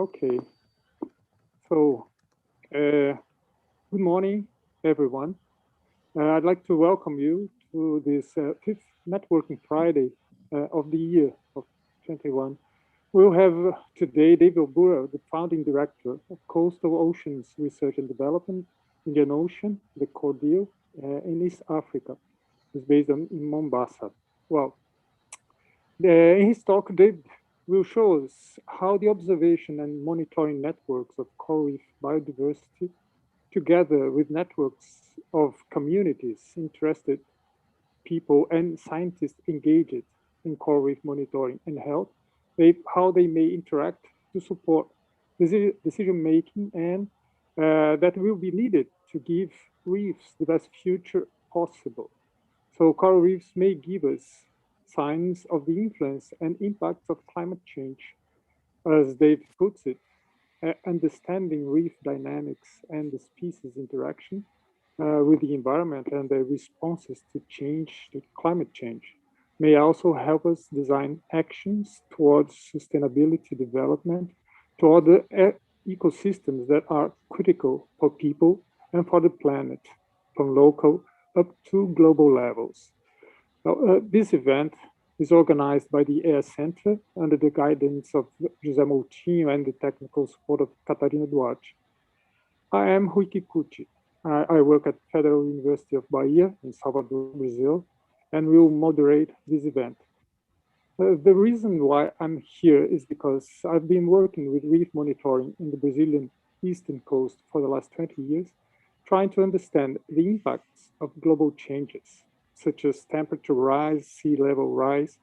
Okay, so good morning, everyone. I'd like to welcome you to this fifth Networking Friday of the year of 21. We'll have today David Obura, the founding director of Coastal Oceans Research and Development, Indian Ocean, the CORDIO, in East Africa. It's based in Mombasa. Well, in his talk, David will show us how the observation and monitoring networks of coral reef biodiversity, together with networks of communities, interested people, and scientists engaged in coral reef monitoring and health, how they may interact to support decision-making and that will be needed to give reefs the best future possible. So coral reefs may give us signs of the influence and impacts of climate change. As Dave puts it, understanding reef dynamics and the species interaction with the environment and their responses to climate change may also help us design actions towards sustainability development toward the ecosystems that are critical for people and for the planet, from local up to global levels. Now, this event is organized by the Air Center under the guidance of José Moutinho and the technical support of Catarina Duarte. I am Ruy Kikuchi. I work at Federal University of Bahia in Salvador, Brazil, and will moderate this event. The reason why I'm here is because I've been working with reef monitoring in the Brazilian eastern coast for the last 20 years, trying to understand the impacts of global changes, such as temperature rise, sea level rise,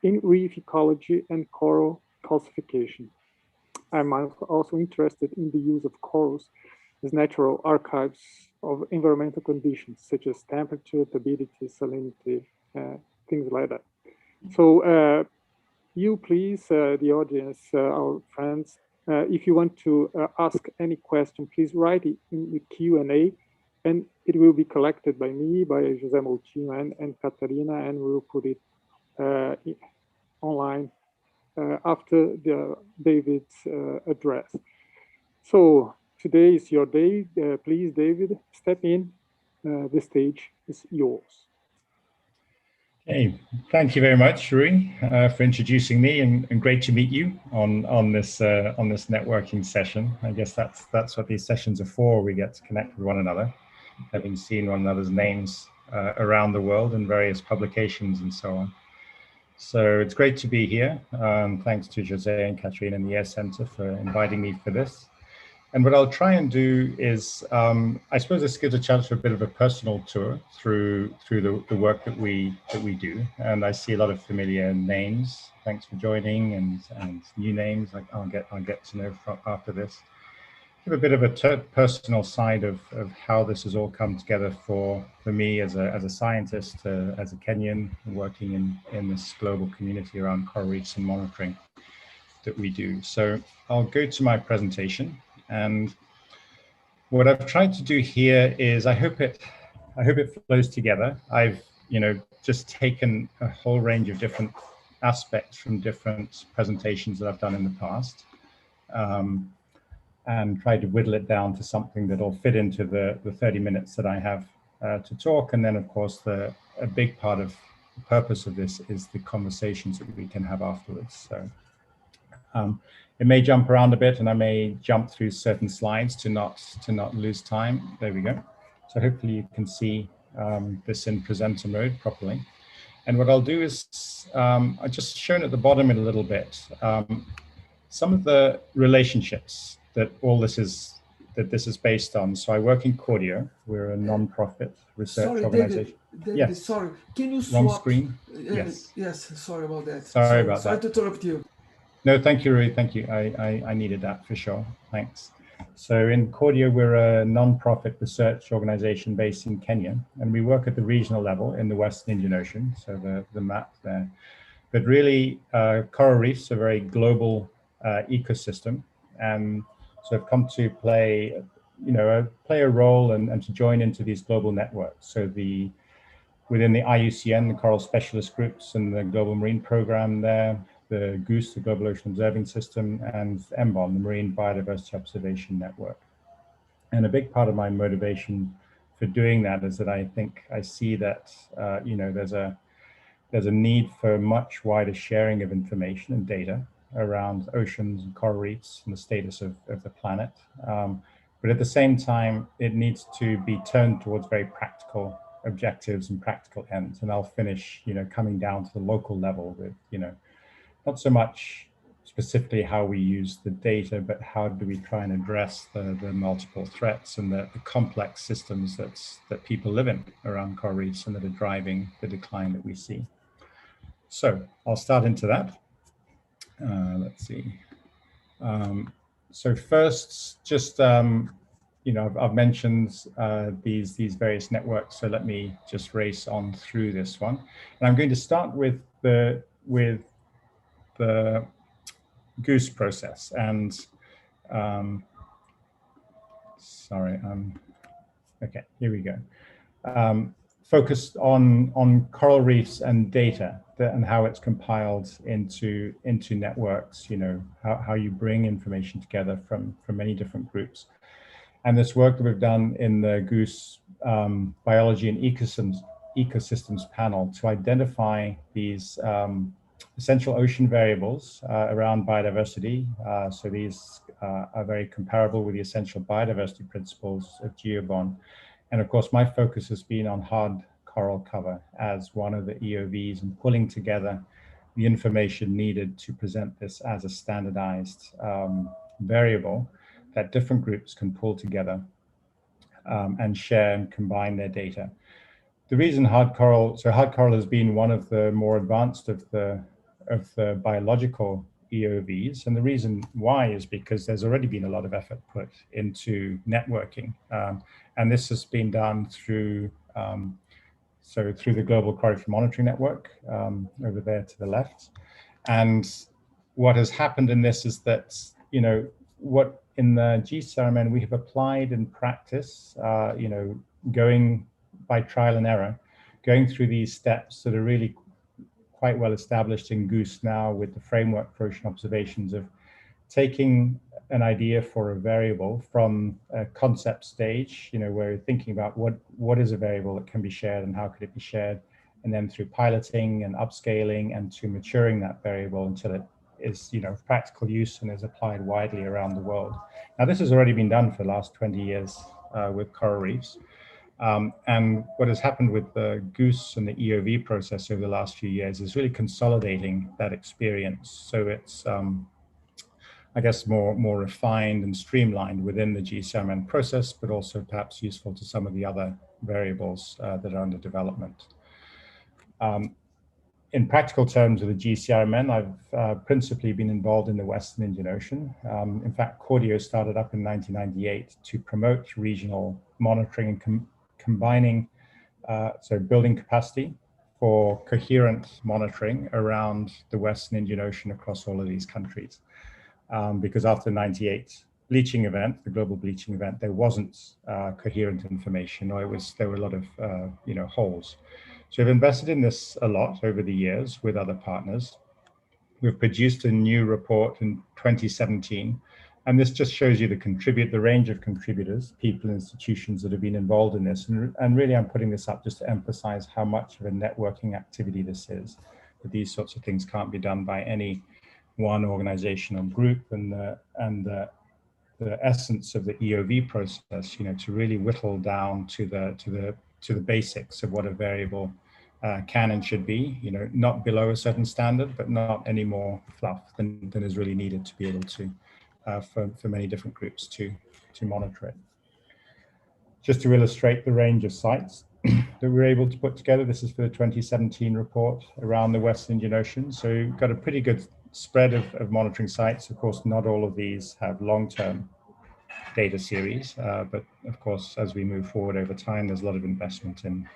in reef ecology and coral calcification. I'm also interested in the use of corals as natural archives of environmental conditions, such as temperature, turbidity, salinity, things like that. So you please, the audience, our friends, if you want to ask any question, please write it in the Q&A, and it will be collected by me, by José Moutinho and Catarina, and we'll put it online after David's address. So today is your day. Please, David, step in. The stage is yours. Hey, thank you very much, Ruy, for introducing me, and great to meet you on this networking session. I guess that's what these sessions are for. We get to connect with one another, having seen one another's names around the world in various publications and so on. So it's great to be here. Thanks to Jose and Katrina and the Air Center for inviting me for this. And what I'll try and do is, I suppose this gives a chance for a bit of a personal tour through the work that we do. And I see a lot of familiar names. Thanks for joining, and new names I'll get to know after this. Give a bit of a personal side of how this has all come together for me as a scientist, as a Kenyan working in this global community around coral reefs and monitoring that we do. So I'll go to my presentation. And what I've tried to do here is, I hope it flows together. I've just taken a whole range of different aspects from different presentations that I've done in the past, and tried to whittle it down to something that'll fit into the 30 minutes that I have to talk. And then, of course, a big part of the purpose of this is the conversations that we can have afterwards. So it may jump around a bit, and I may jump through certain slides to not lose time. There we go. So hopefully you can see this in presenter mode properly. And what I'll do is, I've just shown at the bottom a little bit, some of the relationships that this is based on. So I work in CORDIO. We're a non-profit research organization. David, yes. Sorry, can you swap? Wrong screen? Yes. Yes, sorry about that. Sorry about Sorry that. to interrupt you. No, thank you, Ruy. Thank you. I needed that for sure. Thanks. So in CORDIO, we're a non-profit research organization based in Kenya, and we work at the regional level in the Western Indian Ocean. So the map there. But really, coral reefs are a very global ecosystem, and so I've come to play a role and to join into these global networks. So within the IUCN, the Coral Specialist Groups and the Global Marine Program there, the GOOSE, the Global Ocean Observing System, and MBON, the Marine Biodiversity Observation Network. And a big part of my motivation for doing that is that I think I see that there's a need for much wider sharing of information and data around oceans and coral reefs and the status of the planet. But at the same time, it needs to be turned towards very practical objectives and practical ends. And I'll finish, coming down to the local level with, not so much specifically how we use the data, but how do we try and address the multiple threats and the complex systems that people live in around coral reefs and that are driving the decline that we see. So I'll start into that. Let's see. So first, just, I've mentioned these various networks, so let me just race on through this one. And I'm going to start with the GOOSE process. And okay, here we go. Focused on coral reefs and data and how it's compiled into networks, how you bring information together from many different groups. And this work that we've done in the GOOSE Biology and Ecosystems panel to identify these essential ocean variables around biodiversity. So these are very comparable with the essential biodiversity principles of GEOBON. And of course, my focus has been on hard coral cover as one of the EOVs and pulling together the information needed to present this as a standardized variable that different groups can pull together and share and combine their data. The reason hard coral has been one of the more advanced of the biological EOVs, and the reason why is because there's already been a lot of effort put into networking, and this has been done through through the Global Coral Reef Monitoring Network over there to the left. And what has happened in this is that what in the GCRMN we have applied in practice, going by trial and error, going through these steps that are really quite well established in GOOSE now with the framework for ocean observations of taking an idea for a variable from a concept stage, where you're thinking about what is a variable that can be shared and how could it be shared, and then through piloting and upscaling and to maturing that variable until it is, practical use and is applied widely around the world. Now, this has already been done for the last 20 years with coral reefs. And what has happened with the GOOSE and the EOV process over the last few years is really consolidating that experience. So it's, I guess, more refined and streamlined within the GCRMN process, but also perhaps useful to some of the other variables that are under development. In practical terms of the GCRMN, I've principally been involved in the Western Indian Ocean. In fact, CORDIO started up in 1998 to promote regional monitoring and combining, building capacity for coherent monitoring around the Western Indian Ocean across all of these countries. Because after the 98 bleaching event, the global bleaching event, there wasn't coherent information, or there were a lot of holes. So we've invested in this a lot over the years with other partners. We've produced a new report in 2017, and this just shows you the range of contributors, people and institutions that have been involved in this. And really, I'm putting this up just to emphasize how much of a networking activity this is, that these sorts of things can't be done by any one organization or group, and the essence of the EOV process, to really whittle down to the basics of what a variable can and should be, not below a certain standard, but not any more fluff than is really needed to be able to, for many different groups to monitor it. Just to illustrate the range of sites that we're able to put together, this is for the 2017 report around the Western Indian Ocean. So we've got a pretty good spread of monitoring sites. Of course, not all of these have long-term data series, but of course, as we move forward over time, there's a lot of investment in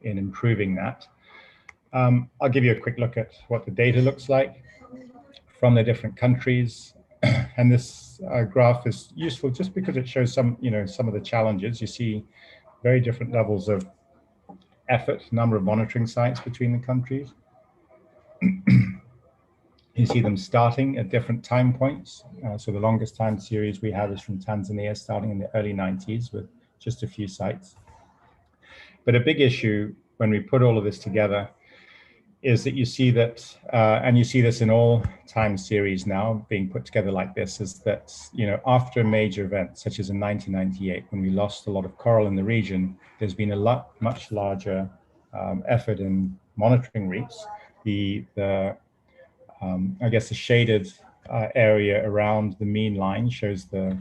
improving that. I'll give you a quick look at what the data looks like from the different countries. And this graph is useful just because it shows some of the challenges. You see very different levels of effort, number of monitoring sites between the countries. You see them starting at different time points. So the longest time series we have is from Tanzania, starting in the early 90s with just a few sites. But a big issue when we put all of this together is that you see that, and you see this in all time series now being put together like this, is that, you know, after a major event, such as in 1998, when we lost a lot of coral in the region, there's been a much larger effort in monitoring reefs. I guess the shaded area around the mean line shows the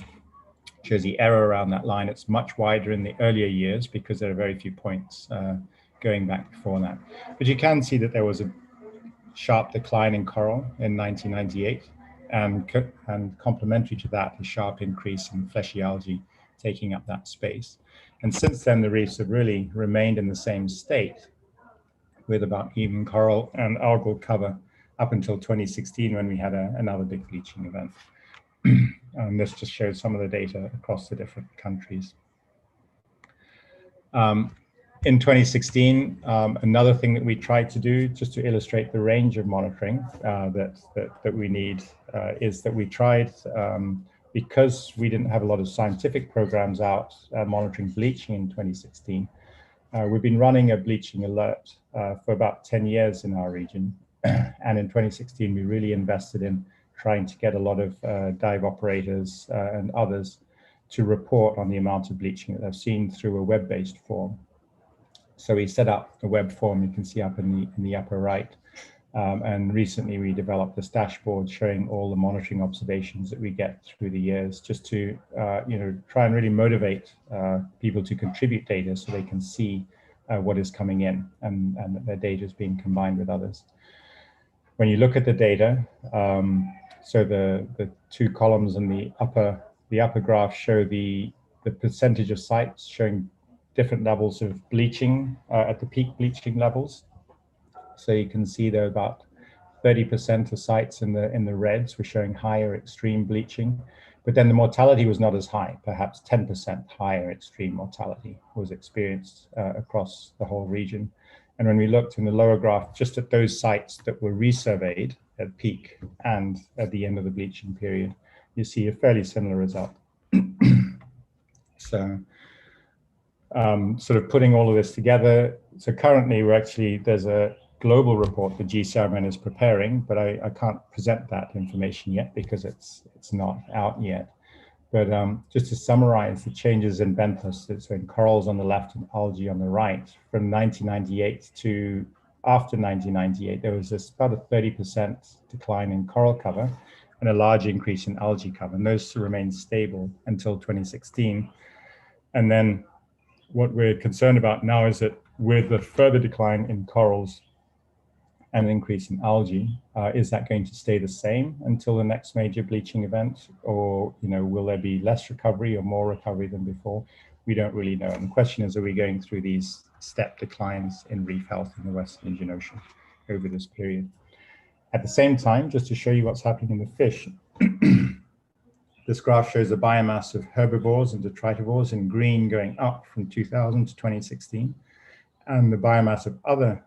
error around that line. It's much wider in the earlier years because there are very few points going back before that. But you can see that there was a sharp decline in coral in 1998, and complementary to that, a sharp increase in fleshy algae taking up that space. And since then, the reefs have really remained in the same state with about even coral and algal cover up until 2016, when we had another big bleaching event. And this just shows some of the data across the different countries. In 2016, another thing that we tried to do, just to illustrate the range of monitoring that we need, is that we tried, because we didn't have a lot of scientific programs out monitoring bleaching in 2016, we've been running a bleaching alert for about 10 years in our region. And in 2016, we really invested in trying to get a lot of dive operators and others to report on the amount of bleaching that they've seen through a web-based form. So we set up a web form you can see up in the upper right. And recently we developed this dashboard showing all the monitoring observations that we get through the years, just to you know, try and really motivate people to contribute data so they can see what is coming in, and that their data is being combined with others. When you look at the data, so the two columns in the upper graph show the percentage of sites showing different levels of bleaching at the peak bleaching levels. So you can see there about 30% of sites in the reds were showing higher extreme bleaching, but then the mortality was not as high. Perhaps 10% higher extreme mortality was experienced across the whole region. And when we looked in the lower graph, just at those sites that were resurveyed at peak and at the end of the bleaching period, you see a fairly similar result. So sort of putting all of this together. So currently there's a global report that GCRMN is preparing, but I can't present that information yet because it's not out yet. But just to summarize the changes in benthos, so in corals on the left and algae on the right, from 1998 to after 1998, there was about a 30% decline in coral cover and a large increase in algae cover, and those remained stable until 2016. And then what we're concerned about now is that with the further decline in corals and an increase in algae, is that going to stay the same until the next major bleaching event? Or, you know, will there be less recovery or more recovery than before? We don't really know. And the question is, are we going through these step declines in reef health in the Western Indian Ocean over this period? At the same time, just to show you what's happening in the fish, this graph shows the biomass of herbivores and detritivores in green going up from 2000 to 2016, and the biomass of other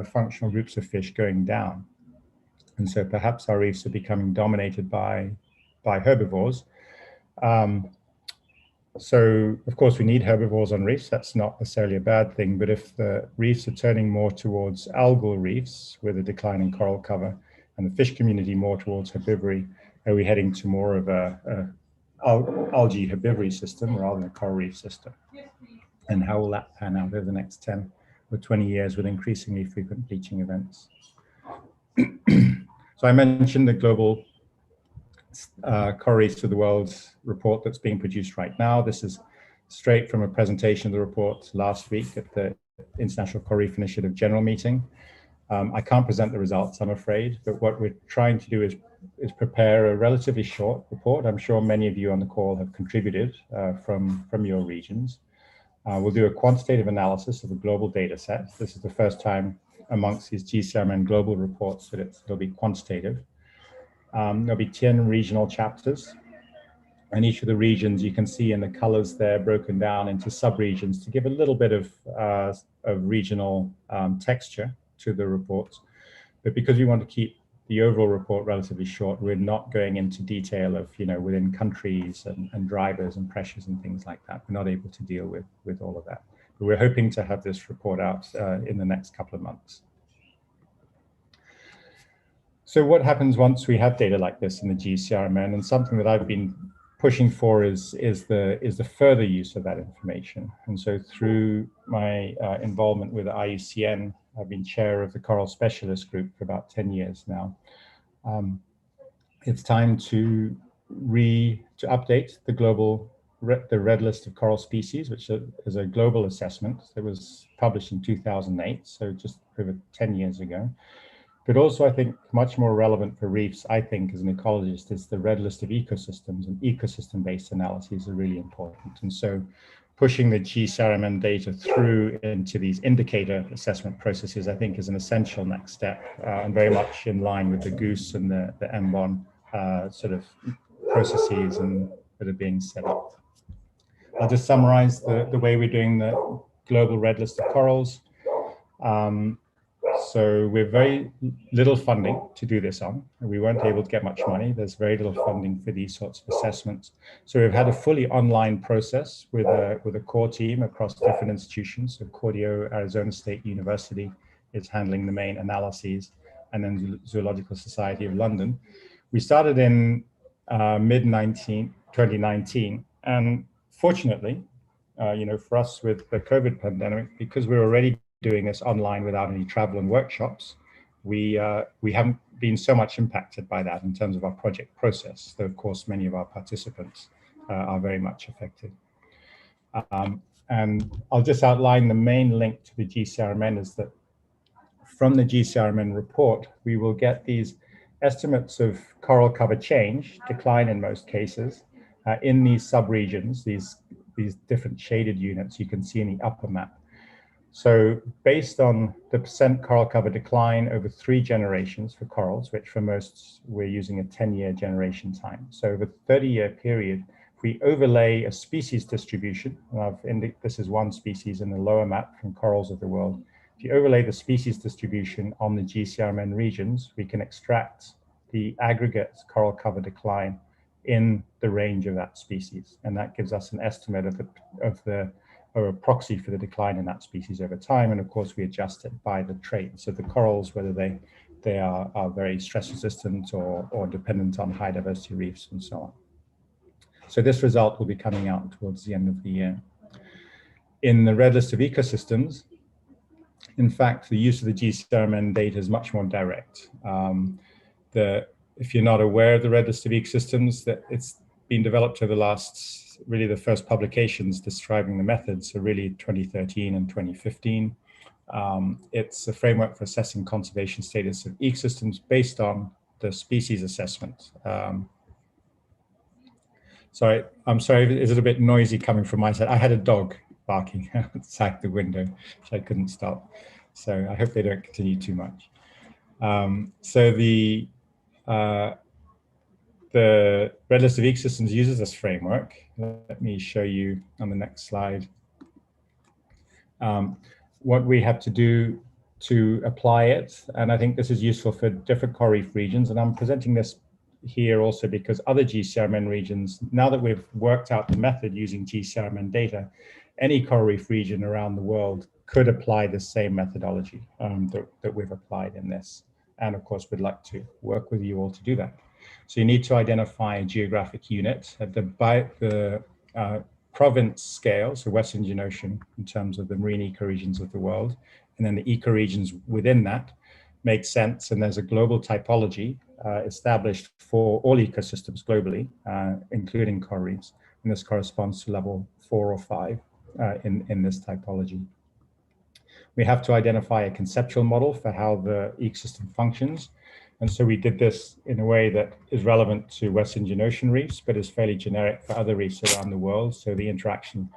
functional groups of fish going down. And so perhaps our reefs are becoming dominated by herbivores. So of course we need herbivores on reefs. That's not necessarily a bad thing, but if the reefs are turning more towards algal reefs with a decline in coral cover and the fish community more towards herbivory, are we heading to more of a algae herbivory system rather than a coral reef system? And how will that pan out over the next 10 or 20 years with increasingly frequent bleaching events? So I mentioned the global coral reefs of the world report that's being produced right now. This is straight from a presentation of the report last week at the International Coral Reef Initiative General Meeting. I can't present the results, I'm afraid, but what we're trying to do is prepare a relatively short report. I'm sure many of you on the call have contributed from your regions. We'll do a quantitative analysis of a global data set. This is the first time amongst these GCRMN global reports that it'll be quantitative. There'll be 10 regional chapters, and each of the regions you can see in the colors there broken down into sub-regions to give a little bit of regional texture to the reports. But because we want to keep the overall report relatively short. We're not going into detail of, within countries and drivers and pressures and things like that. We're not able to deal with all of that. But we're hoping to have this report out in the next couple of months. So what happens once we have data like this in the GCRMN, and something that I've been pushing for is the further use of that information. And so through my involvement with IUCN, I've been chair of the Coral Specialist Group for about 10 years now. It's time to update the Red List of Coral Species, which is a global assessment that was published in 2008, so just over 10 years ago. But also, I think much more relevant for reefs, I think, as an ecologist, is the Red List of Ecosystems, and ecosystem-based analyses are really important. And so pushing the GCRMN data through into these indicator assessment processes, I think, is an essential next step, and very much in line with the GOOSE and the MBON sort of processes that are being set up. I'll just summarize the way we're doing the global Red List of corals. So we're very little funding to do this on. We weren't able to get much money. There's very little funding for these sorts of assessments. So we've had a fully online process with a core team across different institutions. So CORDIO, Arizona State University is handling the main analyses, and then Zoological Society of London. We started in mid-2019, and fortunately, for us with the COVID pandemic, because we're already doing this online without any travel and workshops, we haven't been so much impacted by that in terms of our project process, though of course many of our participants are very much affected. And I'll just outline the main link to the GCRMN is that from the GCRMN report, we will get these estimates of coral cover change, decline in most cases, in these subregions, these different shaded units you can see in the upper map. So based on the percent coral cover decline over 3 generations for corals, which for most we're using a 10-year generation time. So over the 30-year period, if we overlay a species distribution, and this is one species in the lower map from corals of the world. If you overlay the species distribution on the GCRMN regions, we can extract the aggregate coral cover decline in the range of that species. And that gives us an estimate or a proxy for the decline in that species over time. And of course, we adjust it by the trait. So the corals, whether they are very stress resistant or dependent on high diversity reefs and so on. So this result will be coming out towards the end of the year. In the Red List of Ecosystems, in fact, the use of the GCRMN data is much more direct. If you're not aware of the Red List of Ecosystems, that it's been developed over the last, really the first publications describing the methods are really 2013 and 2015. It's a framework for assessing conservation status of ecosystems based on the species assessment. Sorry, I'm sorry, is it a bit noisy coming from my side? I had a dog barking outside the window, which I couldn't stop. So I hope they don't continue too much. So the Red List of Ecosystems uses this framework. Let me show you on the next slide what we have to do to apply it. And I think this is useful for different coral reef regions. And I'm presenting this here also because other GCRMN regions, now that we've worked out the method using GCRMN data, any coral reef region around the world could apply the same methodology that we've applied in this. And of course, we'd like to work with you all to do that. So you need to identify a geographic unit at the province scale, so West Indian Ocean in terms of the marine ecoregions of the world, and then the ecoregions within that make sense. And there's a global typology established for all ecosystems globally, including coral reefs, and this corresponds to level 4 or 5 in this typology. We have to identify a conceptual model for how the ecosystem functions. And so we did this in a way that is relevant to West Indian Ocean reefs, but is fairly generic for other reefs around the world. So the interactions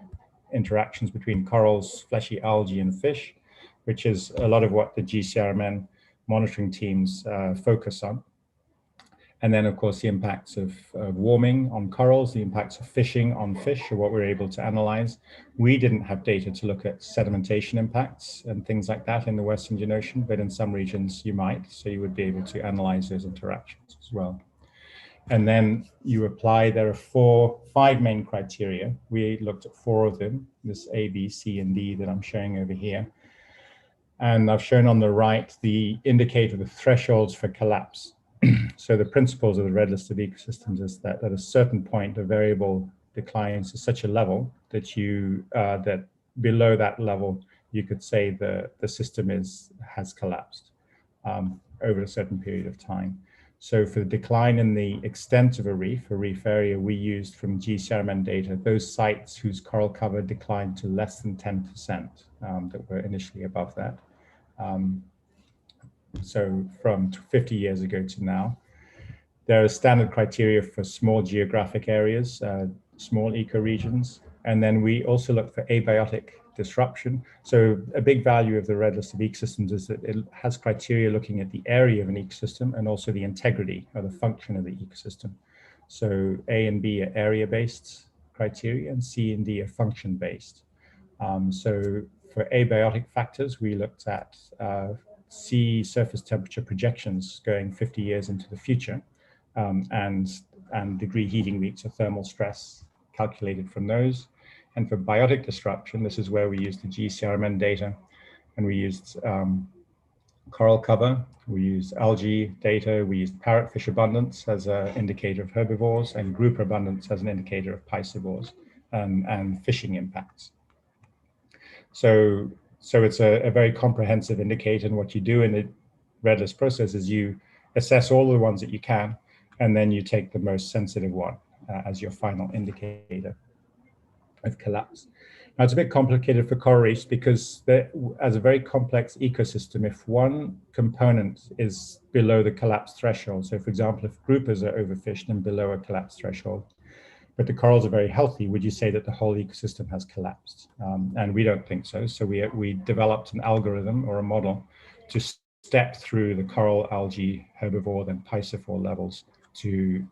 between corals, fleshy algae, and fish, which is a lot of what the GCRMN monitoring teams focus on. And then, of course, the impacts of warming on corals, the impacts of fishing on fish are what we're able to analyze. We didn't have data to look at sedimentation impacts and things like that in the West Indian Ocean, but in some regions you might, so you would be able to analyze those interactions as well. And then you apply, there are five main criteria. We looked at four of them, this A, B, C, and D that I'm showing over here. And I've shown on the right the indicator, the thresholds for collapse. So the principles of the red list of ecosystems is that at a certain point, the variable declines to such a level that that below that level, you could say the system has collapsed over a certain period of time. So for the decline in the extent of a reef area, we used from GCRMN data, those sites whose coral cover declined to less than 10% that were initially above that. So from 50 years ago to now. There are standard criteria for small geographic areas, small ecoregions, and then we also look for abiotic disruption. So a big value of the red list of ecosystems is that it has criteria looking at the area of an ecosystem and also the integrity or the function of the ecosystem. So A and B are area-based criteria and C and D are function-based. So for abiotic factors, we looked at sea surface temperature projections going 50 years into the future. And degree heating weeks or thermal stress calculated from those. And for biotic disruption, this is where we used the GCRMN data, and we used coral cover, we used algae data, we used parrotfish abundance as an indicator of herbivores, and grouper abundance as an indicator of piscivores, and fishing impacts. So it's a very comprehensive indicator, and what you do in the red list process is you assess all the ones that you can, and then you take the most sensitive one as your final indicator of collapse. Now, it's a bit complicated for coral reefs because as a very complex ecosystem, if one component is below the collapse threshold, so for example, if groupers are overfished and below a collapse threshold, but the corals are very healthy, would you say that the whole ecosystem has collapsed? And we don't think so. So we developed an algorithm or a model to step through the coral, algae, herbivore, then piscivore levels to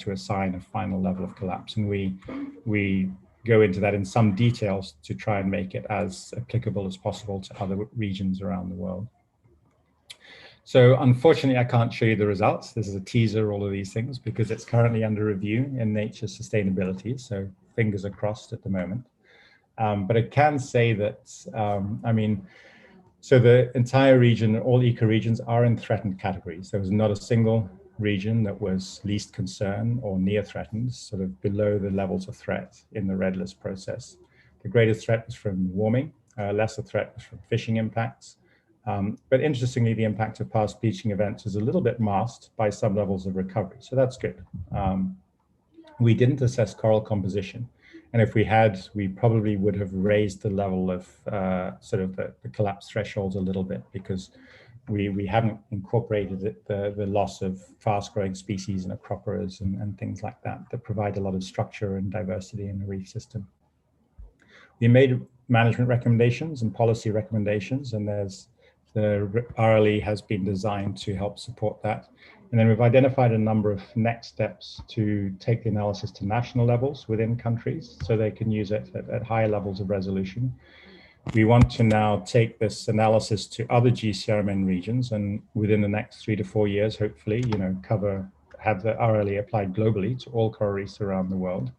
assign a final level of collapse. And we go into that in some details to try and make it as applicable as possible to other regions around the world. So unfortunately, I can't show you the results. This is a teaser, all of these things, because it's currently under review in Nature Sustainability. So fingers are crossed at the moment. But I can say that, so the entire region, all ecoregions are in threatened categories. There was not a single region that was least concern or near threatened, sort of below the levels of threat in the red list process. The greatest threat was from warming, lesser threat was from fishing impacts. But interestingly, the impact of past bleaching events is a little bit masked by some levels of recovery. So that's good. We didn't assess coral composition. And if we had, we probably would have raised the level of sort of the collapse thresholds a little bit, because we haven't incorporated the loss of fast-growing species and acroporas and things like that provide a lot of structure and diversity in the reef system. We made management recommendations and policy recommendations, and the RLE has been designed to help support that. And then we've identified a number of next steps to take the analysis to national levels within countries so they can use it at higher levels of resolution. We want to now take this analysis to other GCRMN regions, and within the next 3 to 4 years, hopefully, have the RLE applied globally to all coral reefs around the world.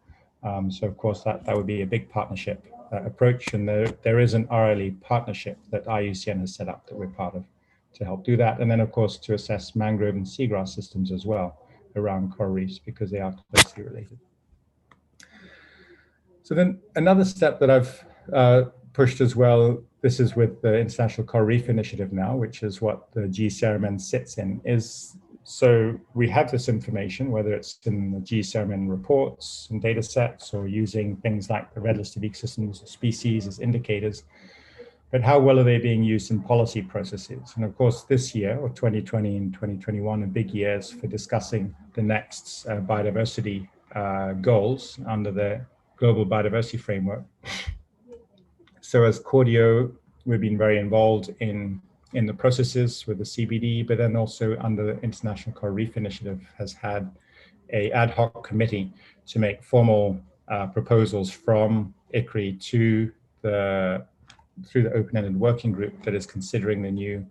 So of course, that would be a big partnership approach, and there is an RLE partnership that IUCN has set up that we're part of to help do that. And then of course, to assess mangrove and seagrass systems as well around coral reefs, because they are closely related. So then another step that I've pushed as well, this is with the International Coral Reef Initiative now, which is what the GCRMN sits in, is so we have this information, whether it's in the GCRMN reports and data sets or using things like the red list of ecosystems, species as indicators, but how well are they being used in policy processes? And of course, this year, or 2020 and 2021, are big years for discussing the next biodiversity goals under the Global Biodiversity Framework. So as CORDIO, we've been very involved in in the processes with the CBD, but then also under the International Coral Reef Initiative has had a ad hoc committee to make formal proposals from ICRI to through the open-ended working group that is considering the new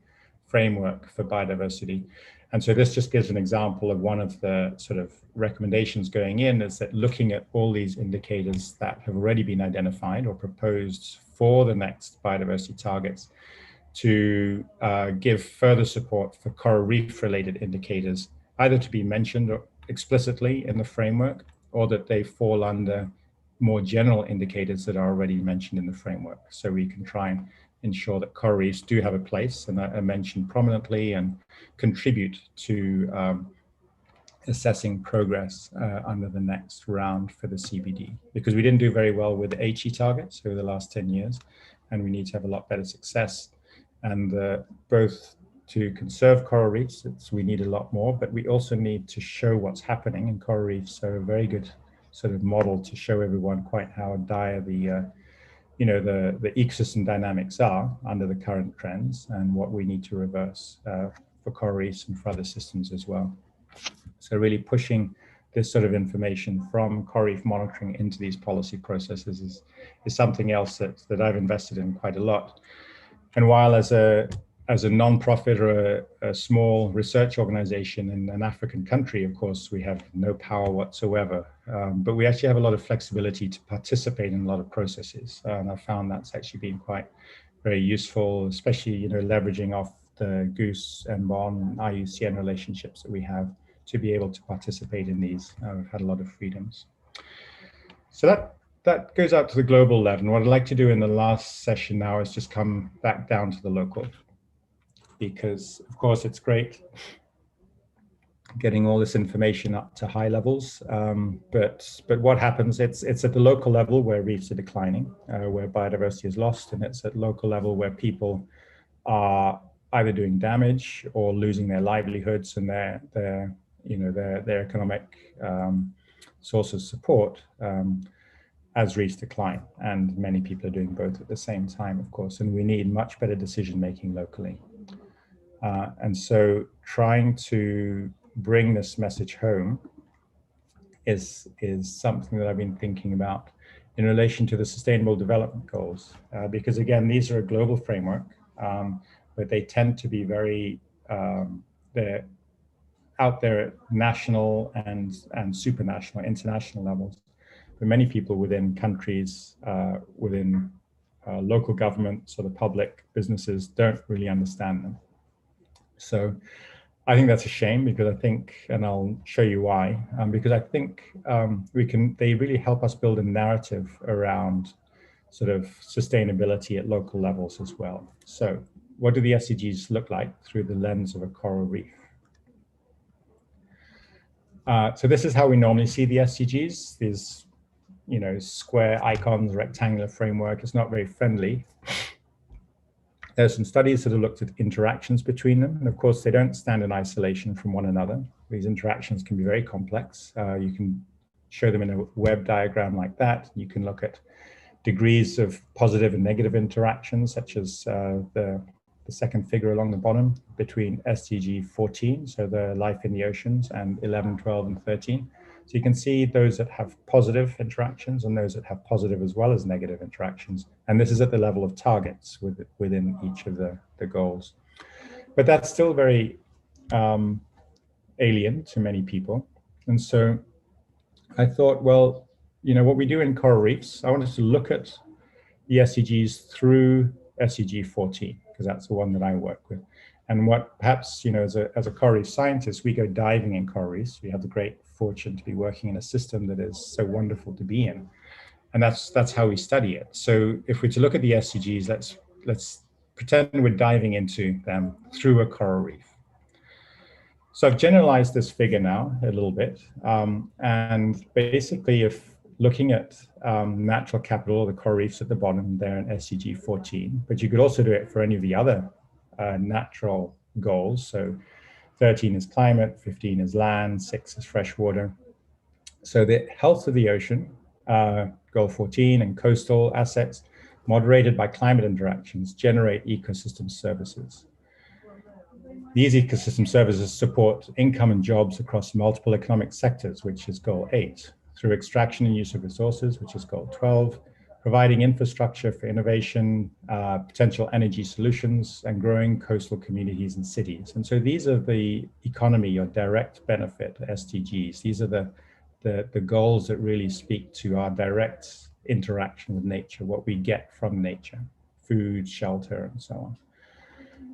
framework for biodiversity. And so this just gives an example of one of the sort of recommendations going in, is that looking at all these indicators that have already been identified or proposed for the next biodiversity targets, to give further support for coral reef related indicators, either to be mentioned explicitly in the framework, or that they fall under more general indicators that are already mentioned in the framework. So we can try and ensure that coral reefs do have a place and are mentioned prominently and contribute to assessing progress under the next round for the CBD. Because we didn't do very well with the HE targets over the last 10 years, and we need to have a lot better success. And both to conserve coral reefs, we need a lot more, but we also need to show what's happening in coral reefs. So a very good sort of model to show everyone quite how dire the ecosystem dynamics are under the current trends, and what we need to reverse for coral reefs and for other systems as well. So really pushing this sort of information from coral reef monitoring into these policy processes is something else that I've invested in quite a lot. And while as a non-profit or a small research organization in an African country, of course, we have no power whatsoever, but we actually have a lot of flexibility to participate in a lot of processes. And I found that's actually been very useful, especially, leveraging off the Goose and Bon IUCN relationships that we have to be able to participate in these. We've had a lot of freedoms. So that goes out to the global level. And what I'd like to do in the last session now is just come back down to the local, because of course it's great getting all this information up to high levels, but what happens, it's at the local level where reefs are declining, where biodiversity is lost, and it's at local level where people are either doing damage or losing their livelihoods and their economic source of support as reefs decline. And many people are doing both at the same time, of course, and we need much better decision-making locally. And so trying to bring this message home is something that I've been thinking about in relation to the Sustainable Development Goals, because again, these are a global framework, but they tend to be very, they're out there at national and supranational, international levels. But many people within countries, within local government, sort of public businesses, don't really understand them. So I think that's a shame, because I think, and I'll show you why, because I think they really help us build a narrative around sort of sustainability at local levels as well. So what do the SDGs look like through the lens of a coral reef? So this is how we normally see the SDGs, these square icons, rectangular framework. It's not very friendly. There's some studies that have looked at interactions between them. And of course, they don't stand in isolation from one another. These interactions can be very complex. You can show them in a web diagram like that. You can look at degrees of positive and negative interactions, such as the second figure along the bottom between SDG 14, so the life in the oceans, and 11, 12, and 13. So you can see those that have positive interactions and those that have positive as well as negative interactions. And this is at the level of targets within each of the goals. But that's still very alien to many people. And so I thought, well, what we do in coral reefs, I wanted to look at the SDGs through SDG 14, because that's the one that I work with. And what perhaps, as a coral reef scientist, we go diving in coral reefs. We have the great fortune to be working in a system that is so wonderful to be in. And that's how we study it. So if we're to look at the SDGs, let's pretend we're diving into them through a coral reef. So I've generalized this figure now a little bit. And basically, if looking at natural capital, the coral reefs at the bottom there in SDG 14, but you could also do it for any of the other natural goals. So 13 is climate, 15 is land, 6 is freshwater. So the health of the ocean, goal 14, and coastal assets moderated by climate interactions generate ecosystem services. These ecosystem services support income and jobs across multiple economic sectors, which is goal 8, through extraction and use of resources, which is goal 12, providing infrastructure for innovation, potential energy solutions, and growing coastal communities and cities. And so these are the economy or direct benefit SDGs. These are the goals that really speak to our direct interaction with nature, what we get from nature, food, shelter, and so on.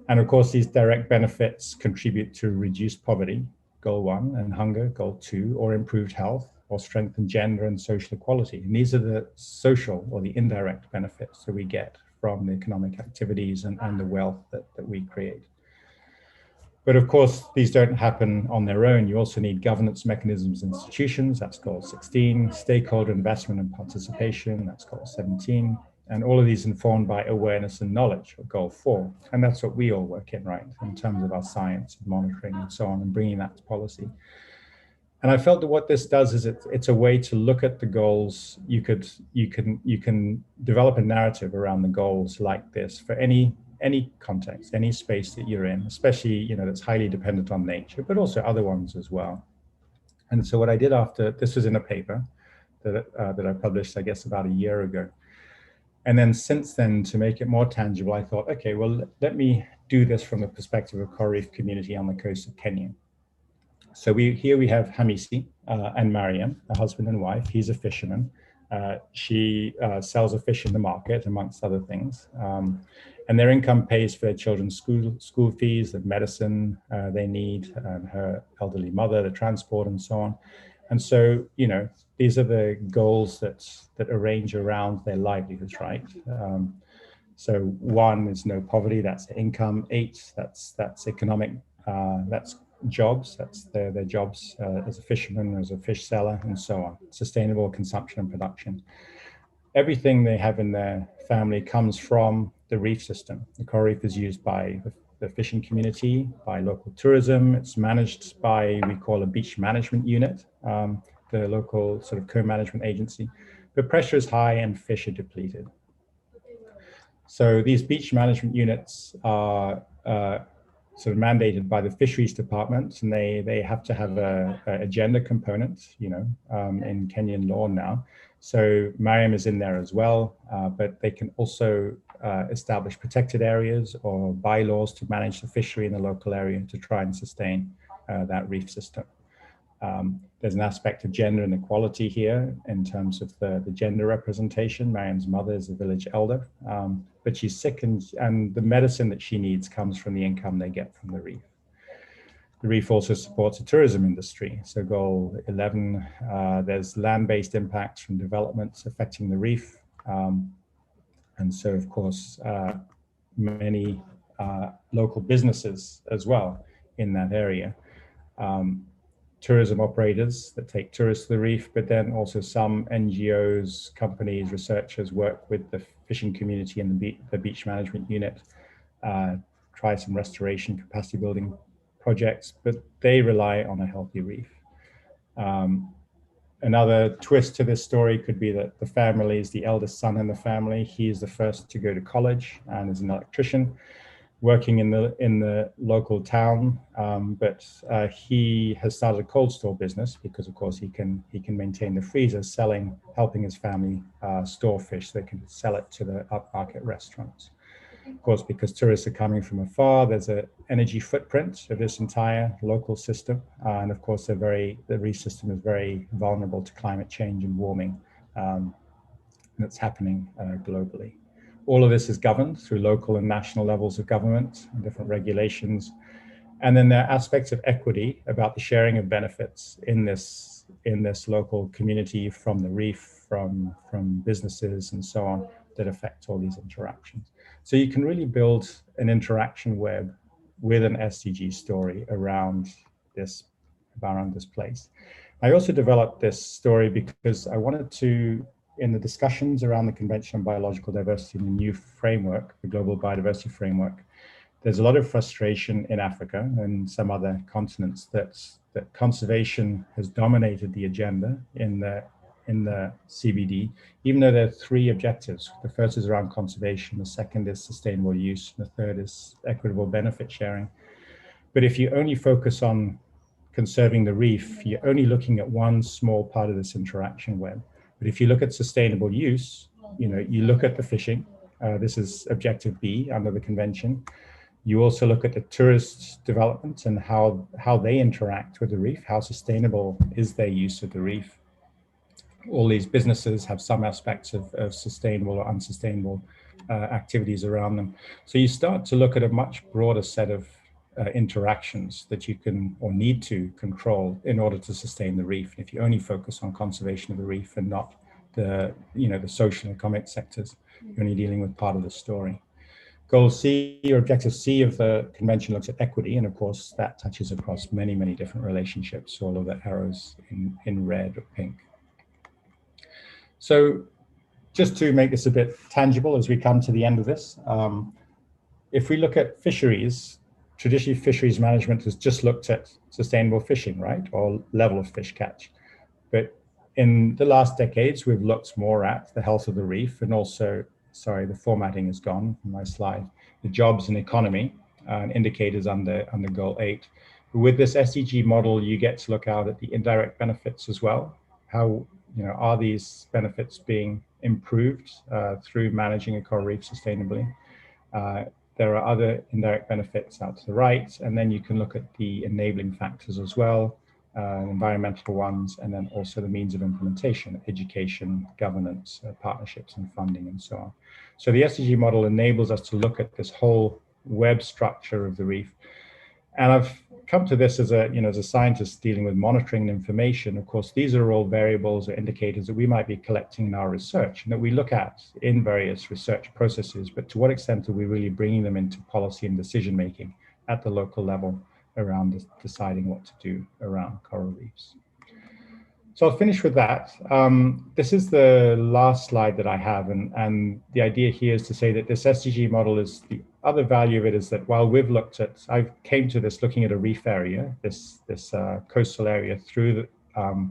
And of course, these direct benefits contribute to reduced poverty, goal 1, and hunger, goal 2, or improved health, or strengthen gender and social equality. And these are the social or the indirect benefits that we get from the economic activities and the wealth that we create. But of course, these don't happen on their own. You also need governance mechanisms and institutions, that's goal 16, stakeholder investment and participation, that's goal 17, and all of these informed by awareness and knowledge, or goal 4. And that's what we all work in, right, in terms of our science and monitoring and so on, and bringing that to policy. And I felt that what this does is it's a way to look at the goals. You can develop a narrative around the goals like this for any context, any space that you're in, especially, that's highly dependent on nature, but also other ones as well. And so what I did after, this was in a paper that I published, I guess, about a year ago. And then since then, to make it more tangible, I thought, okay, well, let me do this from the perspective of coral reef community on the coast of Kenya. So here we have Hamisi and Mariam, a husband and wife. He's a fisherman. She sells a fish in the market, amongst other things. And their income pays for their children's school fees, the medicine they need, her elderly mother, the transport, and so on. And so, these are the goals that arrange around their livelihoods, right? So 1 is no poverty, that's income. 8, that's economic, that's jobs, that's their jobs as a fisherman, as a fish seller, and so on. Sustainable consumption and production. Everything they have in their family comes from the reef system. The coral reef is used by the fishing community, by local tourism. It's managed by, we call a beach management unit, the local sort of co-management agency. But pressure is high and fish are depleted. So these beach management units are sort of mandated by the fisheries department, and they have to have a gender component, in Kenyan law now. So Mariam is in there as well, but they can also establish protected areas or bylaws to manage the fishery in the local area to try and sustain that reef system. There's an aspect of gender inequality here in terms of the gender representation. Mariam's mother is a village elder, but she's sick, and the medicine that she needs comes from the income they get from the reef. The reef also supports the tourism industry. So goal 11, there's land-based impacts from developments affecting the reef. And so, of course, many local businesses as well in that area. Tourism operators that take tourists to the reef, but then also some NGOs, companies, researchers work with the fishing community and the beach management unit, try some restoration capacity building projects, but they rely on a healthy reef. Another twist to this story could be that the family is the eldest son in the family. He is the first to go to college and is an electrician, working in the local town, but he has started a cold store business because, of course, he can maintain the freezer, helping his family store fish so they can sell it to the upmarket restaurants. Of course, because tourists are coming from afar, there's an energy footprint of this entire local system, and of course, the reef system is very vulnerable to climate change and warming that's happening globally. All of this is governed through local and national levels of government and different regulations. And then there are aspects of equity about the sharing of benefits in this local community from the reef, from businesses and so on that affect all these interactions. So you can really build an interaction web with an SDG story around this place. I also developed this story because I wanted to, in the discussions around the Convention on Biological Diversity and the new framework, the Global Biodiversity Framework, there's a lot of frustration in Africa and some other continents that conservation has dominated the agenda in the CBD, even though there are 3 objectives. The first is around conservation, the second is sustainable use, and the third is equitable benefit sharing. But if you only focus on conserving the reef, you're only looking at one small part of this interaction web. But if you look at sustainable use, you look at the fishing. This is objective B under the convention. You also look at the tourist development and how they interact with the reef. How sustainable is their use of the reef? All these businesses have some aspects of sustainable or unsustainable activities around them. So you start to look at a much broader set of interactions that you can or need to control in order to sustain the reef. If you only focus on conservation of the reef and not the social and economic sectors, you're only dealing with part of the story. Goal C, or objective C of the convention, looks at equity, and of course that touches across many, many different relationships, all of the arrows in red or pink. So just to make this a bit tangible as we come to the end of this, if we look at fisheries, traditionally fisheries management has just looked at sustainable fishing, right, or level of fish catch. But in the last decades, we've looked more at the health of the reef and also, sorry, the formatting is gone from my slide, the jobs and economy indicators under goal 8. With this SDG model, you get to look out at the indirect benefits as well. How, are these benefits being improved through managing a coral reef sustainably? There are other indirect benefits out to the right, and then you can look at the enabling factors as well, environmental ones, and then also the means of implementation, education, governance, partnerships and funding, and so on. So the SDG model enables us to look at this whole web structure of the reef. And I've come to this as a scientist dealing with monitoring and information. Of course, these are all variables or indicators that we might be collecting in our research and that we look at in various research processes, but to what extent are we really bringing them into policy and decision making at the local level around deciding what to do around coral reefs? So I'll finish with that. This is the last slide that I have, and the idea here is to say that this SDG model is, the other value of it is that while we've looked at, I came to this looking at a reef area, this coastal area through the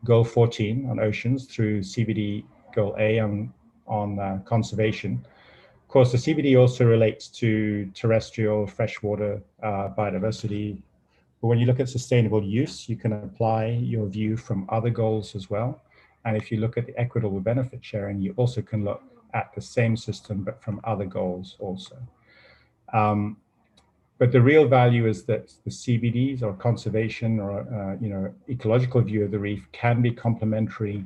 goal 14 on oceans, through CBD goal A on conservation. Of course, the CBD also relates to terrestrial freshwater biodiversity. But when you look at sustainable use, you can apply your view from other goals as well. And if you look at the equitable benefit sharing, you also can look at the same system, but from other goals also. But the real value is that the CBDs or conservation or ecological view of the reef can be complementary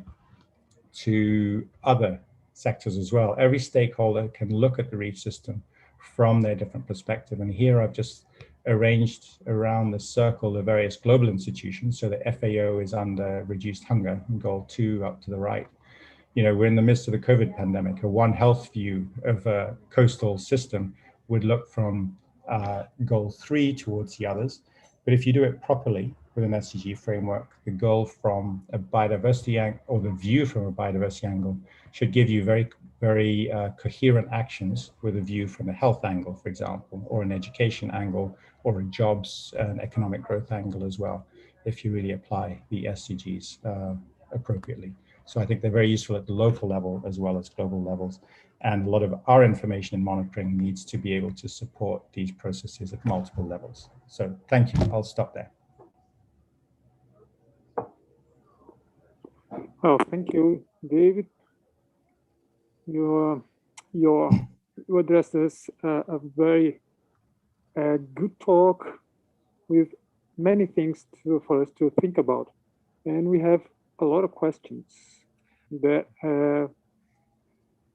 to other sectors as well. Every stakeholder can look at the reef system from their different perspective. And here I've just arranged around the circle the various global institutions. So the FAO is under reduced hunger, in goal 2 up to the right. We're in the midst of the COVID pandemic. A One Health view of a coastal system would look from goal 3 towards the others. But if you do it properly with an SDG framework, the goal from a biodiversity angle, or the view from a biodiversity angle, should give you very, very coherent actions with a view from a health angle, for example, or an education angle, or a jobs and economic growth angle as well, if you really apply the SDGs appropriately. So I think they're very useful at the local level as well as global levels. And a lot of our information and monitoring needs to be able to support these processes at multiple levels. So thank you. I'll stop there. Oh, thank you, David. You addressed us a very good talk with many things for us to think about. And we have a lot of questions that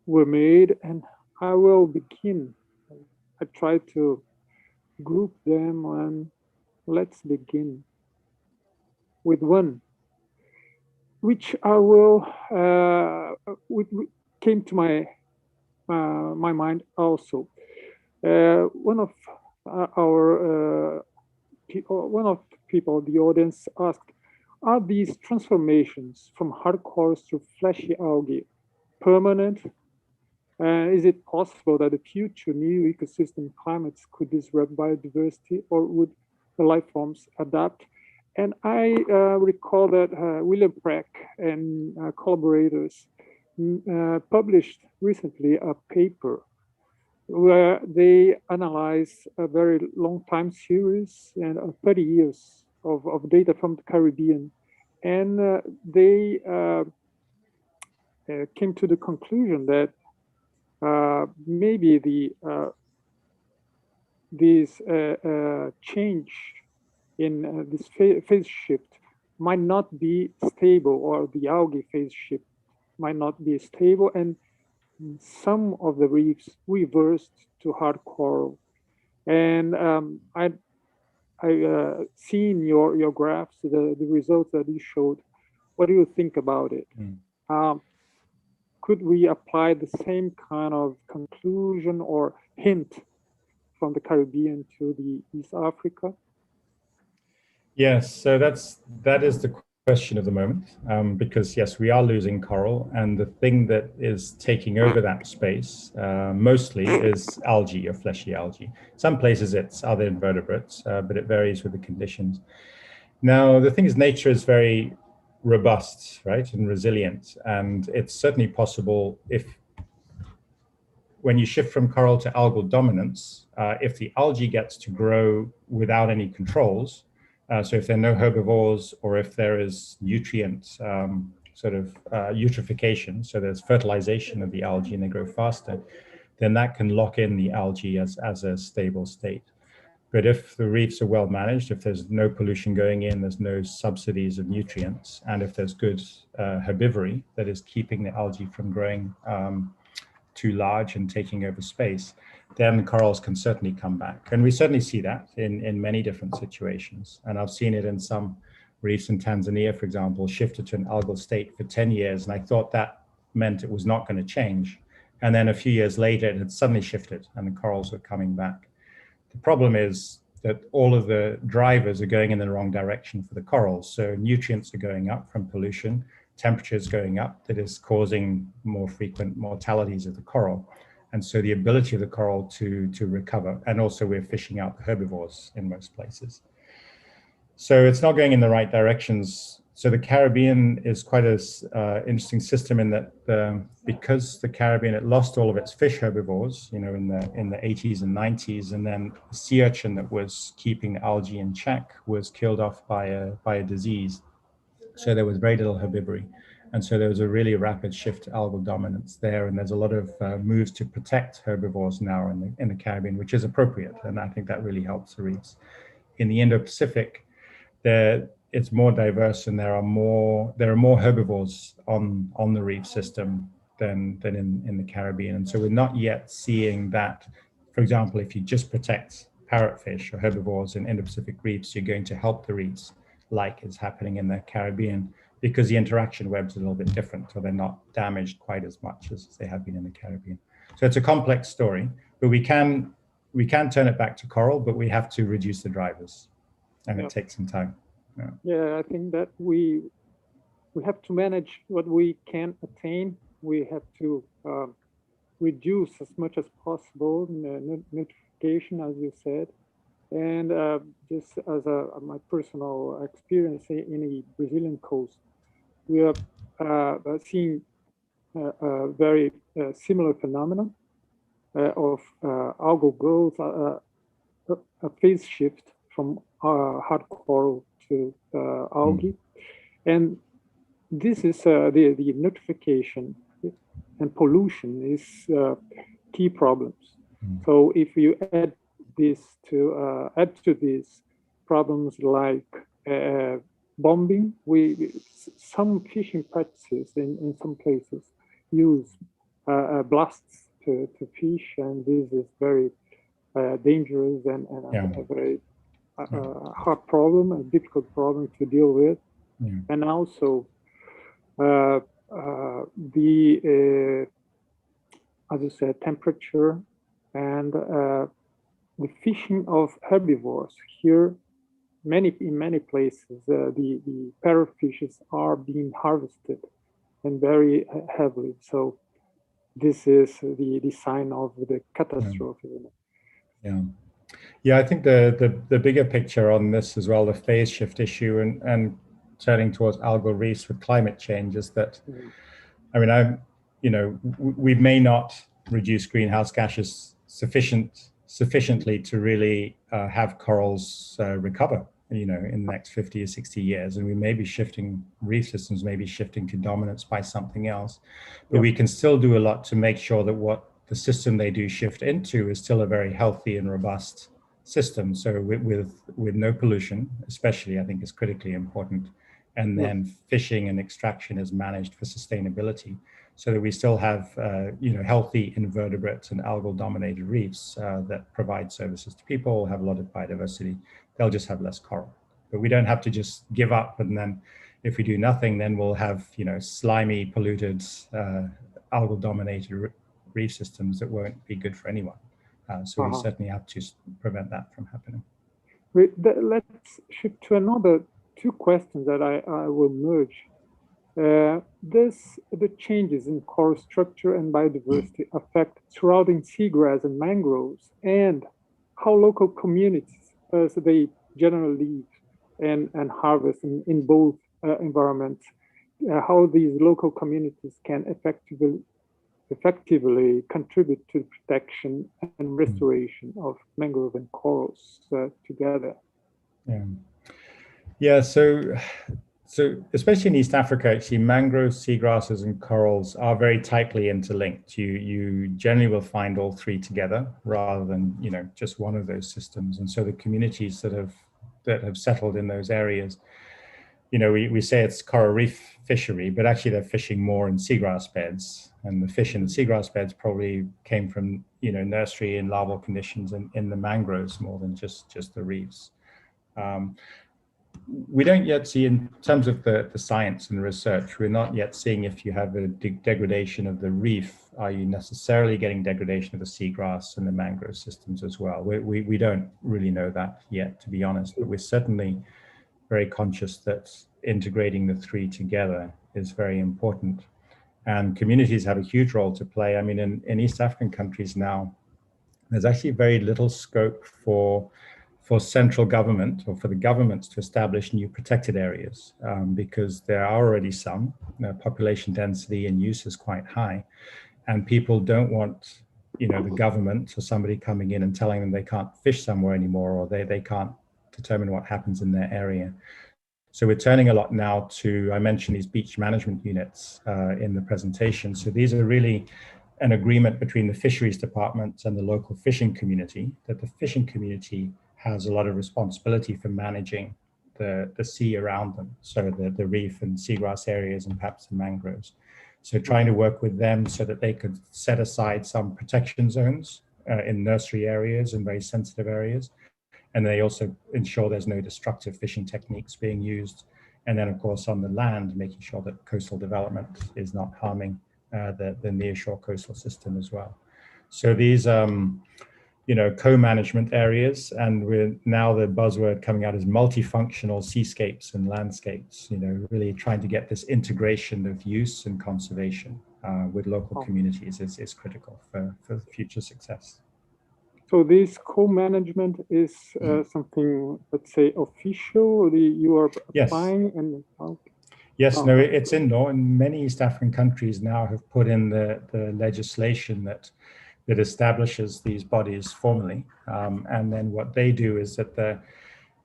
were made, and I will begin. I try to group them, and let's begin with one, which I will came to my mind also. One of people, the audience, asked, are these transformations from hard corals to fleshy algae permanent? Is it possible that the future new ecosystem climates could disrupt biodiversity, or would the life forms adapt? And I recall that William Prack and collaborators published recently a paper where they analyze a very long time series and 30 years of data from the Caribbean. And they came to the conclusion that maybe this change in this phase shift might not be stable, or the algae phase shift might not be stable, and some of the reefs reversed to hard coral. And I seen your graphs, the results that you showed. What do you think about it? Could we apply the same kind of conclusion or hint from the Caribbean to the East Africa? Yes, so that is the question of the moment, because yes, we are losing coral, and the thing that is taking over that space mostly is algae or fleshy algae. Some places it's other invertebrates, but it varies with the conditions. Now, the thing is, nature is very robust, right, and resilient, and it's certainly possible when you shift from coral to algal dominance, if the algae gets to grow without any controls, so if there are no herbivores, or if there is nutrient eutrophication, so there's fertilization of the algae and they grow faster, then that can lock in the algae as a stable state. But if the reefs are well managed, if there's no pollution going in, there's no subsidies of nutrients, and if there's good herbivory that is keeping the algae from growing too large and taking over space, then corals can certainly come back. And we certainly see that in many different situations. And I've seen it in some reefs in Tanzania, for example, shifted to an algal state for 10 years. And I thought that meant it was not going to change. And then a few years later, it had suddenly shifted and the corals were coming back. The problem is that all of the drivers are going in the wrong direction for the corals. So nutrients are going up from pollution, temperatures going up that is causing more frequent mortalities of the coral. And so the ability of the coral to recover, and also we're fishing out the herbivores in most places. So it's not going in the right directions. So the Caribbean is quite an interesting system in that because the Caribbean, it lost all of its fish herbivores, in the 80s and 90s, and then the sea urchin that was keeping the algae in check was killed off by a disease. So there was very little herbivory. And so there was a really rapid shift to algal dominance there. And there's a lot of moves to protect herbivores now in the Caribbean, which is appropriate. And I think that really helps the reefs. In the Indo-Pacific, it's more diverse, and there are more herbivores on the reef system than in the Caribbean. And so we're not yet seeing that. For example, if you just protect parrotfish or herbivores in Indo-Pacific reefs, you're going to help the reefs, like is happening in the Caribbean, because the interaction webs are a little bit different, or they're not damaged quite as much as they have been in the Caribbean. So it's a complex story, but we can turn it back to coral, but we have to reduce the drivers, and it takes some time. Yeah, I think that we have to manage what we can attain. We have to reduce as much as possible notification, as you said. And just as my personal experience in the Brazilian coast, we are seeing a very similar phenomenon of algal growth, a phase shift from hard coral to algae. And this is the notification and pollution is key problems. So if you add to these problems like bombing, some fishing practices in some places use blasts to fish, and this is very dangerous and a very hard problem, a difficult problem to deal with. And also as I said, temperature and the fishing of herbivores. Here, in many places, the parrotfishes are being harvested, and very heavily. So this is the sign of the catastrophe. Yeah, I think the bigger picture on this as well, the phase shift issue and turning towards algal reefs with climate change, is that, I mean, we may not reduce greenhouse gases sufficiently to really have corals recover, in the next 50 or 60 years. And we may be shifting, reef systems may be shifting to dominance by something else, but we can still do a lot to make sure that what the system they do shift into is still a very healthy and robust system. So with no pollution, especially, I think is critically important. And then fishing and extraction is managed for sustainability, so that we still have healthy invertebrates and algal dominated reefs that provide services to people, have a lot of biodiversity. They'll just have less coral. But we don't have to just give up, and then if we do nothing, then we'll have slimy, polluted, algal dominated reef systems that won't be good for anyone. So we certainly have to prevent that from happening. Let's shift to another two questions that I will merge. The changes in coral structure and biodiversity affect surrounding seagrass and mangroves, and how local communities, as they generally live and harvest in both environments, how these local communities can effectively contribute to the protection and restoration of mangrove and corals together. Yeah, so especially in East Africa, actually, mangroves, seagrasses, and corals are very tightly interlinked. You generally will find all three together rather than just one of those systems. And so the communities that have settled in those areas, we say it's coral reef fishery, but actually they're fishing more in seagrass beds, and the fish in the seagrass beds probably came from nursery and larval conditions in the mangroves more than just the reefs. We don't yet see, in terms of the science and research, we're not yet seeing if you have a degradation of the reef, are you necessarily getting degradation of the seagrass and the mangrove systems as well? We don't really know that yet, to be honest, but we're certainly very conscious that integrating the three together is very important. And communities have a huge role to play. I mean, in East African countries now, there's actually very little scope for central government or for the governments to establish new protected areas because there are already some. Population density and use is quite high, and people don't want the government or somebody coming in and telling them they can't fish somewhere anymore, or they can't determine what happens in their area. So we're turning a lot now to, I mentioned these beach management units in the presentation. So these are really an agreement between the fisheries department and the local fishing community, that the fishing community has a lot of responsibility for managing the sea around them, so the reef and seagrass areas and perhaps the mangroves. So trying to work with them so that they could set aside some protection zones in nursery areas and very sensitive areas. And they also ensure there's no destructive fishing techniques being used. And then of course on the land, making sure that coastal development is not harming the nearshore coastal system as well. So these co-management areas, and we're now the buzzword coming out is multifunctional seascapes and landscapes, really trying to get this integration of use and conservation with local communities is critical for future success. So this co-management is something, let's say, official, you are applying? Yes, no, it's in law, and many East African countries now have put in the legislation that establishes these bodies formally, and then what they do is that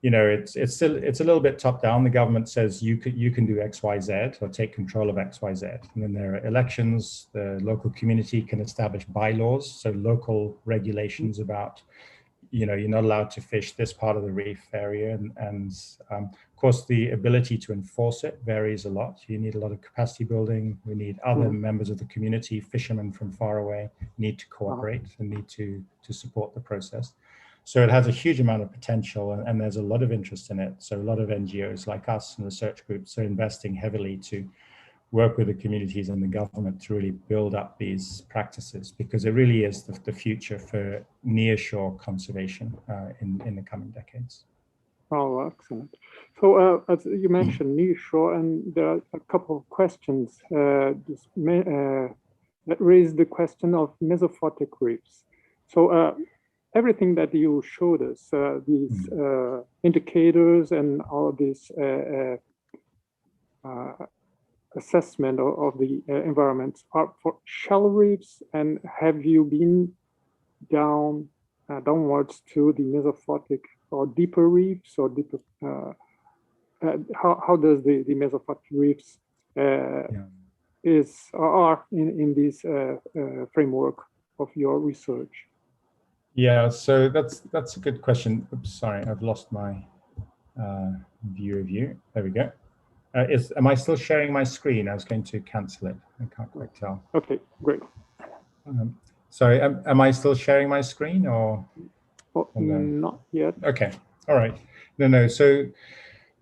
it's a little bit top down. The government says you can do X, Y, Z, or take control of X, Y, Z, and then there are elections. The local community can establish bylaws, so local regulations about you're not allowed to fish this part of the reef area, and of course the ability to enforce it varies a lot. You need a lot of capacity building. We need other members of the community, fishermen from far away, need to cooperate and need to support the process. So it has a huge amount of potential, and there's a lot of interest in it. So a lot of NGOs like us and research groups are investing heavily to work with the communities and the government to really build up these practices, because it really is the future for nearshore conservation in the coming decades. Oh, excellent. So as you mentioned nearshore, and there are a couple of questions that raise the question of Mesophotic reefs. So everything that you showed us, these indicators and all this assessment of the environments are for shallow reefs, and have you been downwards to the Mesophotic or deeper reefs or deeper? How does the Mesophotic reefs are in this framework of your research? Yeah, so that's a good question. Oops, sorry, I've lost my view of you. There we go. Am I still sharing my screen? I was going to cancel it. I can't quite tell. Okay, great. Sorry, am I still sharing my screen or not yet? Okay, all right. No. So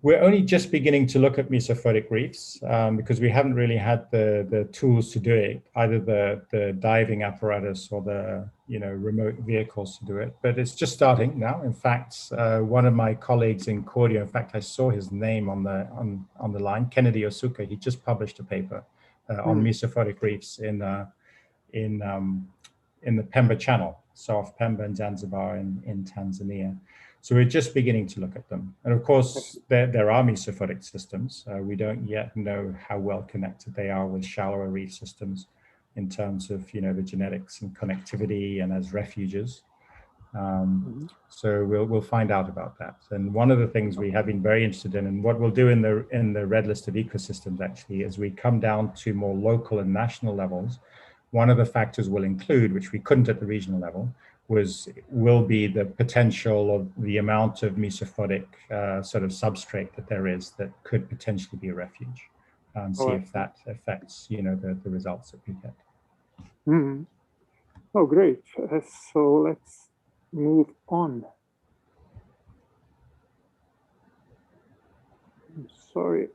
we're only just beginning to look at mesophotic reefs because we haven't really had the tools to do it, either the diving apparatus or the remote vehicles to do it. But it's just starting now. In fact, one of my colleagues in CORDIO, in fact, I saw his name on the line, Kennedy Osuka. He just published a paper on mesophotic reefs in the Pemba Channel, South Pemba and Zanzibar in Tanzania. So we're just beginning to look at them. And of course, there are mesophotic systems. We don't yet know how well connected they are with shallower reef systems in terms of the genetics and connectivity and as refuges. So we'll find out about that. And one of the things we have been very interested in, and what we'll do in the red list of ecosystems actually, is we come down to more local and national levels. One of the factors we'll include, which we couldn't at the regional level, will be the potential of the amount of mesophotic sort of substrate that there is that could potentially be a refuge, and see if that affects the results that we get. Oh, great. So let's move on. I'm sorry.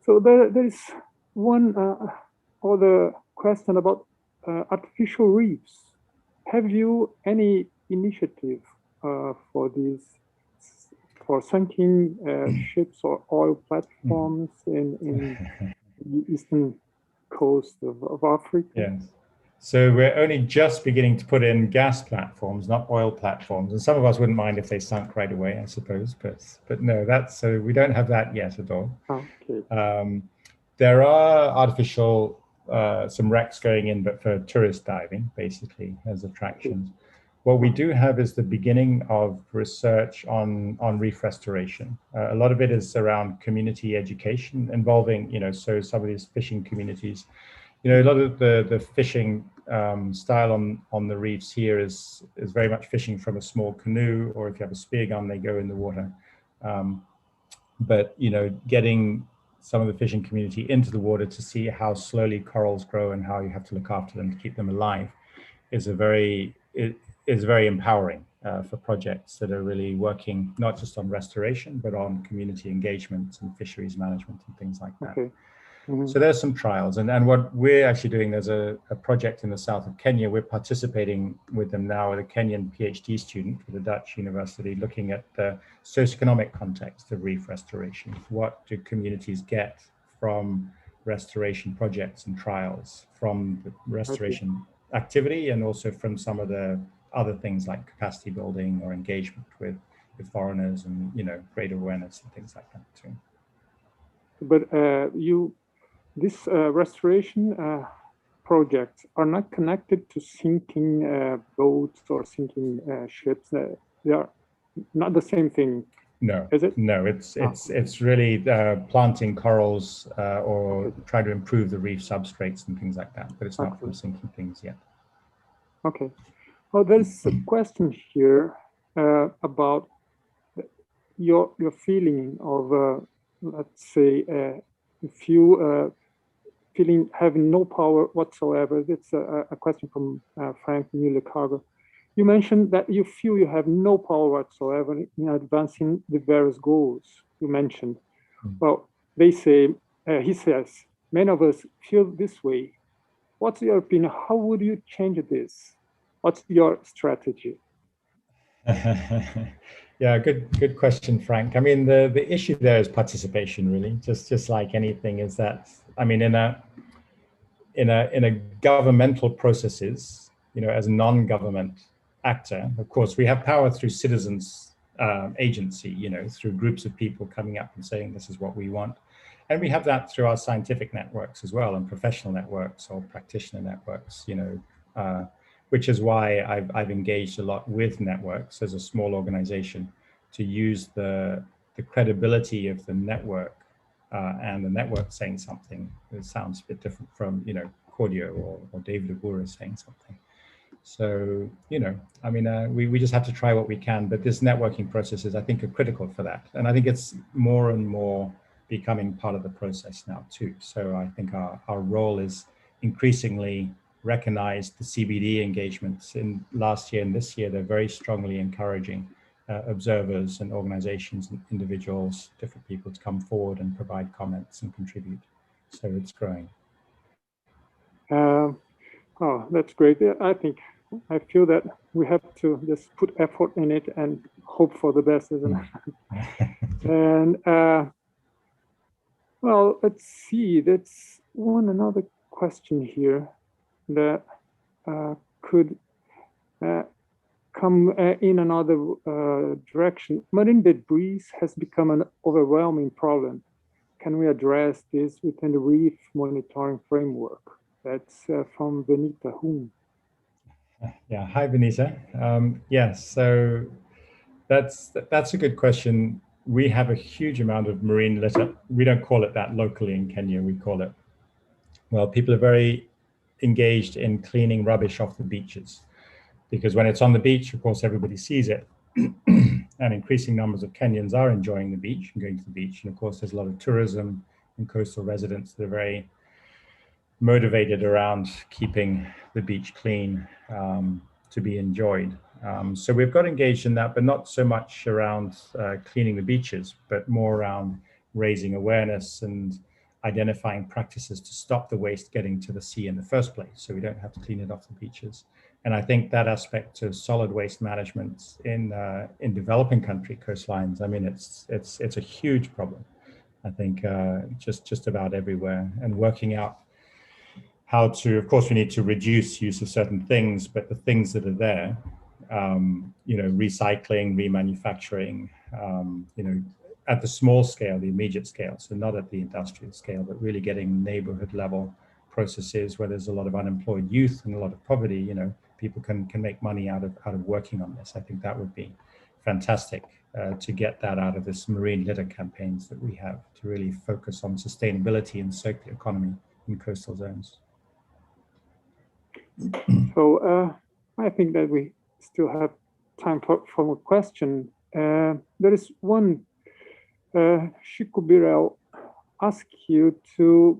So there is one other question about artificial reefs. Have you any initiative for these, for sinking ships or oil platforms in the eastern coast of Africa? Yes. So we're only just beginning to put in gas platforms, not oil platforms. And some of us wouldn't mind if they sunk right away, I suppose. But no, so we don't have that yet at all. Okay. There are artificial some wrecks going in, but for tourist diving, basically, as attractions. What we do have is the beginning of research on reef restoration. A lot of it is around community education involving, so some of these fishing communities. A lot of the fishing style on the reefs here is very much fishing from a small canoe, or if you have a spear gun, they go in the water. But getting some of the fishing community into the water to see how slowly corals grow and how you have to look after them to keep them alive is very empowering for projects that are really working not just on restoration, but on community engagement and fisheries management and things like that. Okay. So there's some trials, and what we're actually doing, there's a project in the south of Kenya. We're participating with them now with a Kenyan PhD student with a Dutch university, looking at the socioeconomic context of reef restoration. What do communities get from restoration projects and trials, from the restoration activity, and also from some of the other things like capacity building or engagement with foreigners and greater awareness and things like that too. But this restoration projects are not connected to sinking boats or sinking ships. They are not the same thing. No, is it? No, it's really planting corals or trying to improve the reef substrates and things like that. But it's not from sinking things yet. Okay. Well, there's a question here about your feeling of let's say if you having no power whatsoever. It's a question from Frank Mueller-Cargo. You mentioned that you feel you have no power whatsoever in advancing the various goals you mentioned. Well, they say, he says, many of us feel this way. What's your opinion? How would you change this? What's your strategy? Yeah, good question, Frank. I mean, the issue there is participation, really. Just like anything, is that, I mean, in a governmental processes, as a non-government actor, of course, we have power through citizens agency, through groups of people coming up and saying this is what we want. And we have that through our scientific networks as well, and professional networks or practitioner networks, which is why I've engaged a lot with networks as a small organization to use the credibility of the network and the network saying something that sounds a bit different from, CORDIO or David Obura saying something. So, I mean, we just have to try what we can, but this networking processes, I think, are critical for that. And I think it's more and more becoming part of the process now too. So I think our role is increasingly recognize the CBD engagements in last year and this year. They're very strongly encouraging observers and organizations and individuals, different people to come forward and provide comments and contribute. So it's growing. Oh, that's great. I feel that we have to just put effort in it and hope for the best, isn't it? And well, let's see. That's another question here that could come in another direction. Marine debris has become an overwhelming problem. Can we address this within the reef monitoring framework? That's from Benita Hoon. Yeah, hi, Benita. Yes, so that's a good question. We have a huge amount of marine litter. We don't call it that locally in Kenya. We call it, well, people are very engaged in cleaning rubbish off the beaches, because when it's on the beach, of course, everybody sees it. And increasing numbers of Kenyans are enjoying the beach and going to the beach. And of course, there's a lot of tourism and coastal residents that are very motivated around keeping the beach clean to be enjoyed. So we've got engaged in that, but not so much around cleaning the beaches, but more around raising awareness and identifying practices to stop the waste getting to the sea in the first place, so we don't have to clean it off the beaches. And I think that aspect of solid waste management in developing country coastlines, I mean, it's a huge problem. I think just about everywhere, and working out how to, of course, we need to reduce use of certain things, but the things that are there, recycling, remanufacturing, at the small scale, the immediate scale, so not at the industrial scale, but really getting neighborhood level processes where there's a lot of unemployed youth and a lot of poverty, people can make money out of working on this. I think that would be fantastic to get that out of this marine litter campaigns that we have, to really focus on sustainability and circular economy in coastal zones. So I think that we still have time for a question. There is one, Shikubirel ask you to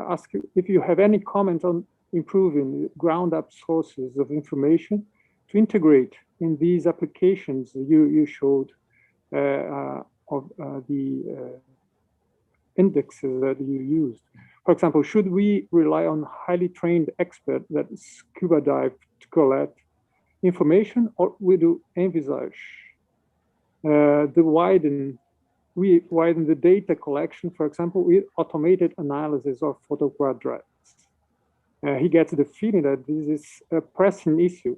ask you if you have any comment on improving ground up sources of information to integrate in these applications you showed of the indexes that you used. For example, should we rely on highly trained experts that scuba dive to collect information, or we do envisage we widen the data collection, for example, with automated analysis of photo quadrants? He gets the feeling that this is a pressing issue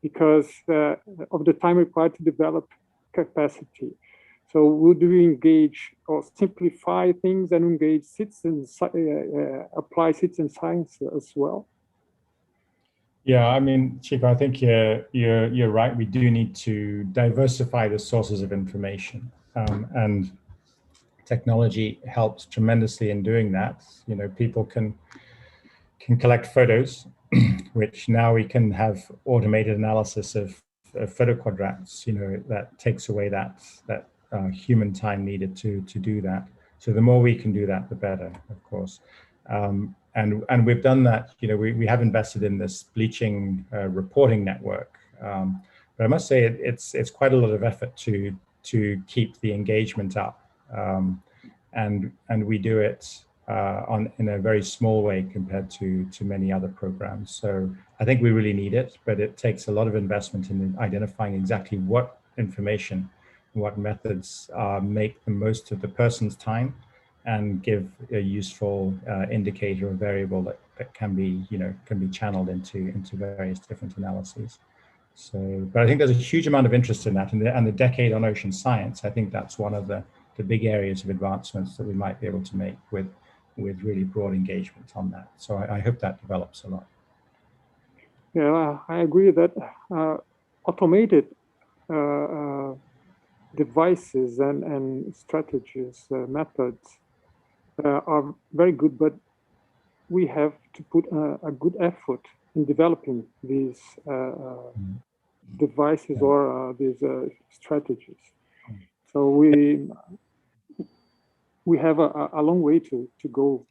because of the time required to develop capacity. So would we engage or simplify things and engage citizens, apply citizen science as well? Yeah, I mean, Chico, I think you're right. We do need to diversify the sources of information, and technology helps tremendously in doing that. People can collect photos, which now we can have automated analysis of photo quadrants. That takes away that human time needed to do that. So the more we can do that, the better, of course. And we've done that. We have invested in this bleaching reporting network. But I must say it's quite a lot of effort to keep the engagement up, and we do it in a very small way compared to many other programs. So I think we really need it, but it takes a lot of investment in identifying exactly what information, what methods make the most of the person's time and give a useful indicator or variable that can be channeled into various different analyses. So, but I think there's a huge amount of interest in that, and the decade on ocean science, I think that's one of the big areas of advancements that we might be able to make with really broad engagement on that. So I hope that develops a lot. Yeah, I agree that automated devices and strategies, methods are very good, but we have to put a good effort in developing these devices or these strategies. So we have a long way to go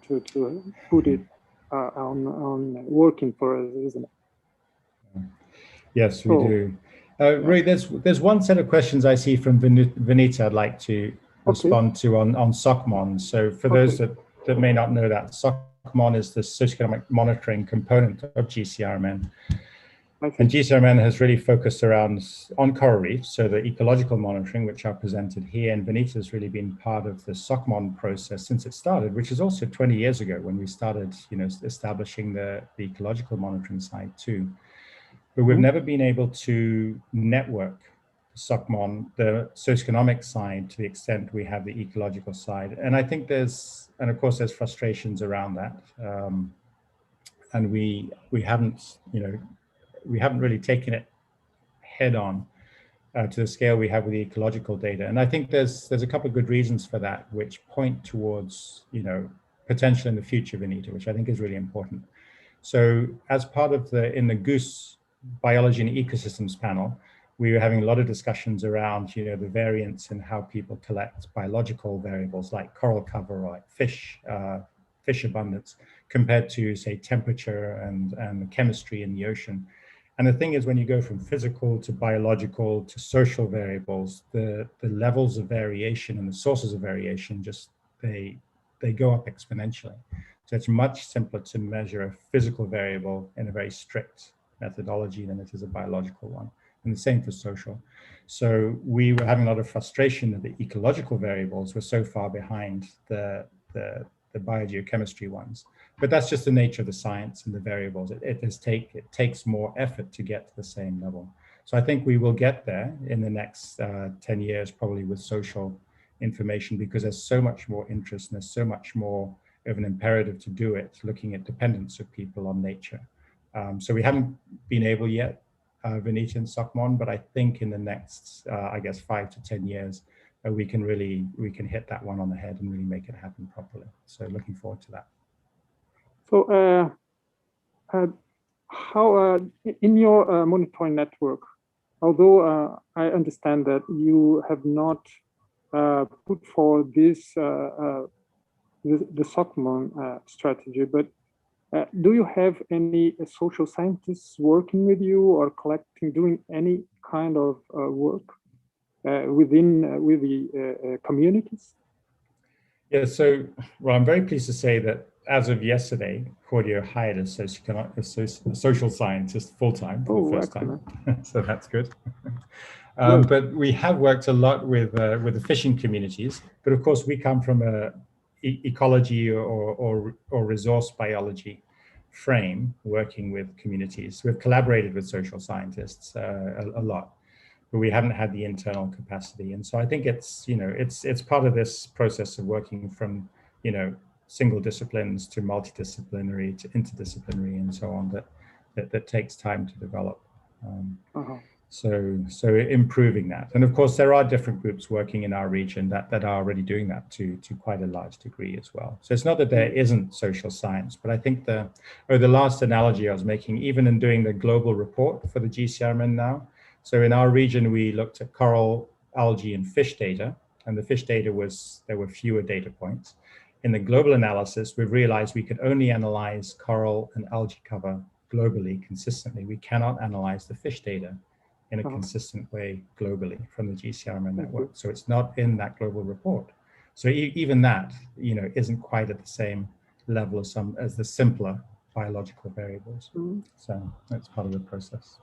to put it on working for us, isn't it? Yes, we do. Ruy, there's one set of questions I see from Vinita I'd like to respond to on SOCMON. So for those that may not know that, SOCMON is the socioeconomic monitoring component of GCRMN. And GCRMN has really focused on coral reefs, so the ecological monitoring, which are presented here. And Vinita has really been part of the SOCMON process since it started, which is also 20 years ago when we started, establishing the ecological monitoring side too. But we've never been able to network SOCMON, the socioeconomic side, to the extent we have the ecological side. And I think of course there's frustrations around that. And we haven't really taken it head on to the scale we have with the ecological data. And I think there's a couple of good reasons for that, which point towards, potential in the future, Vinita, which I think is really important. So as part of in the GOOSE Biology and Ecosystems panel, we were having a lot of discussions around, the variance in how people collect biological variables like coral cover or like fish abundance compared to, say, temperature and the chemistry in the ocean. And the thing is, when you go from physical to biological to social variables, the levels of variation and the sources of variation they go up exponentially. So it's much simpler to measure a physical variable in a very strict methodology than it is a biological one. And the same for social. So we were having a lot of frustration that the ecological variables were so far behind the biogeochemistry ones. But that's just the nature of the science and the variables. It takes more effort to get to the same level. So I think we will get there in the next 10 years, probably with social information, because there's so much more interest and there's so much more of an imperative to do it, looking at dependence of people on nature. So we haven't been able yet, Vinita and SOCMON, but I think in the next, 5 to 10 years, we can hit that one on the head and really make it happen properly. So looking forward to that. So how, in your monitoring network, although I understand that you have not put forward this, the SOCMON strategy, but do you have any social scientists working with you or doing any kind of work with the communities? Yeah, so I'm very pleased to say that as of yesterday, CORDIO hired a social scientist full-time for the first time. So that's good. But we have worked a lot with the fishing communities. But of course, we come from a ecology or resource biology frame, working with communities. We've collaborated with social scientists a lot, but we haven't had the internal capacity. And so I think it's part of this process of working from, single disciplines to multidisciplinary to interdisciplinary and so on that takes time to develop. So improving that. And of course, there are different groups working in our region that are already doing that to quite a large degree as well. So it's not that there isn't social science, but I think the last analogy I was making, even in doing the global report for the GCRMN now. So in our region, we looked at coral, algae, and fish data. And the fish data there were fewer data points. In the global analysis, we've realized we could only analyze coral and algae cover globally consistently. We cannot analyze the fish data in a consistent way globally from the GCRMN network. So it's not in that global report. So even that, isn't quite at the same level as the simpler biological variables. So that's part of the process.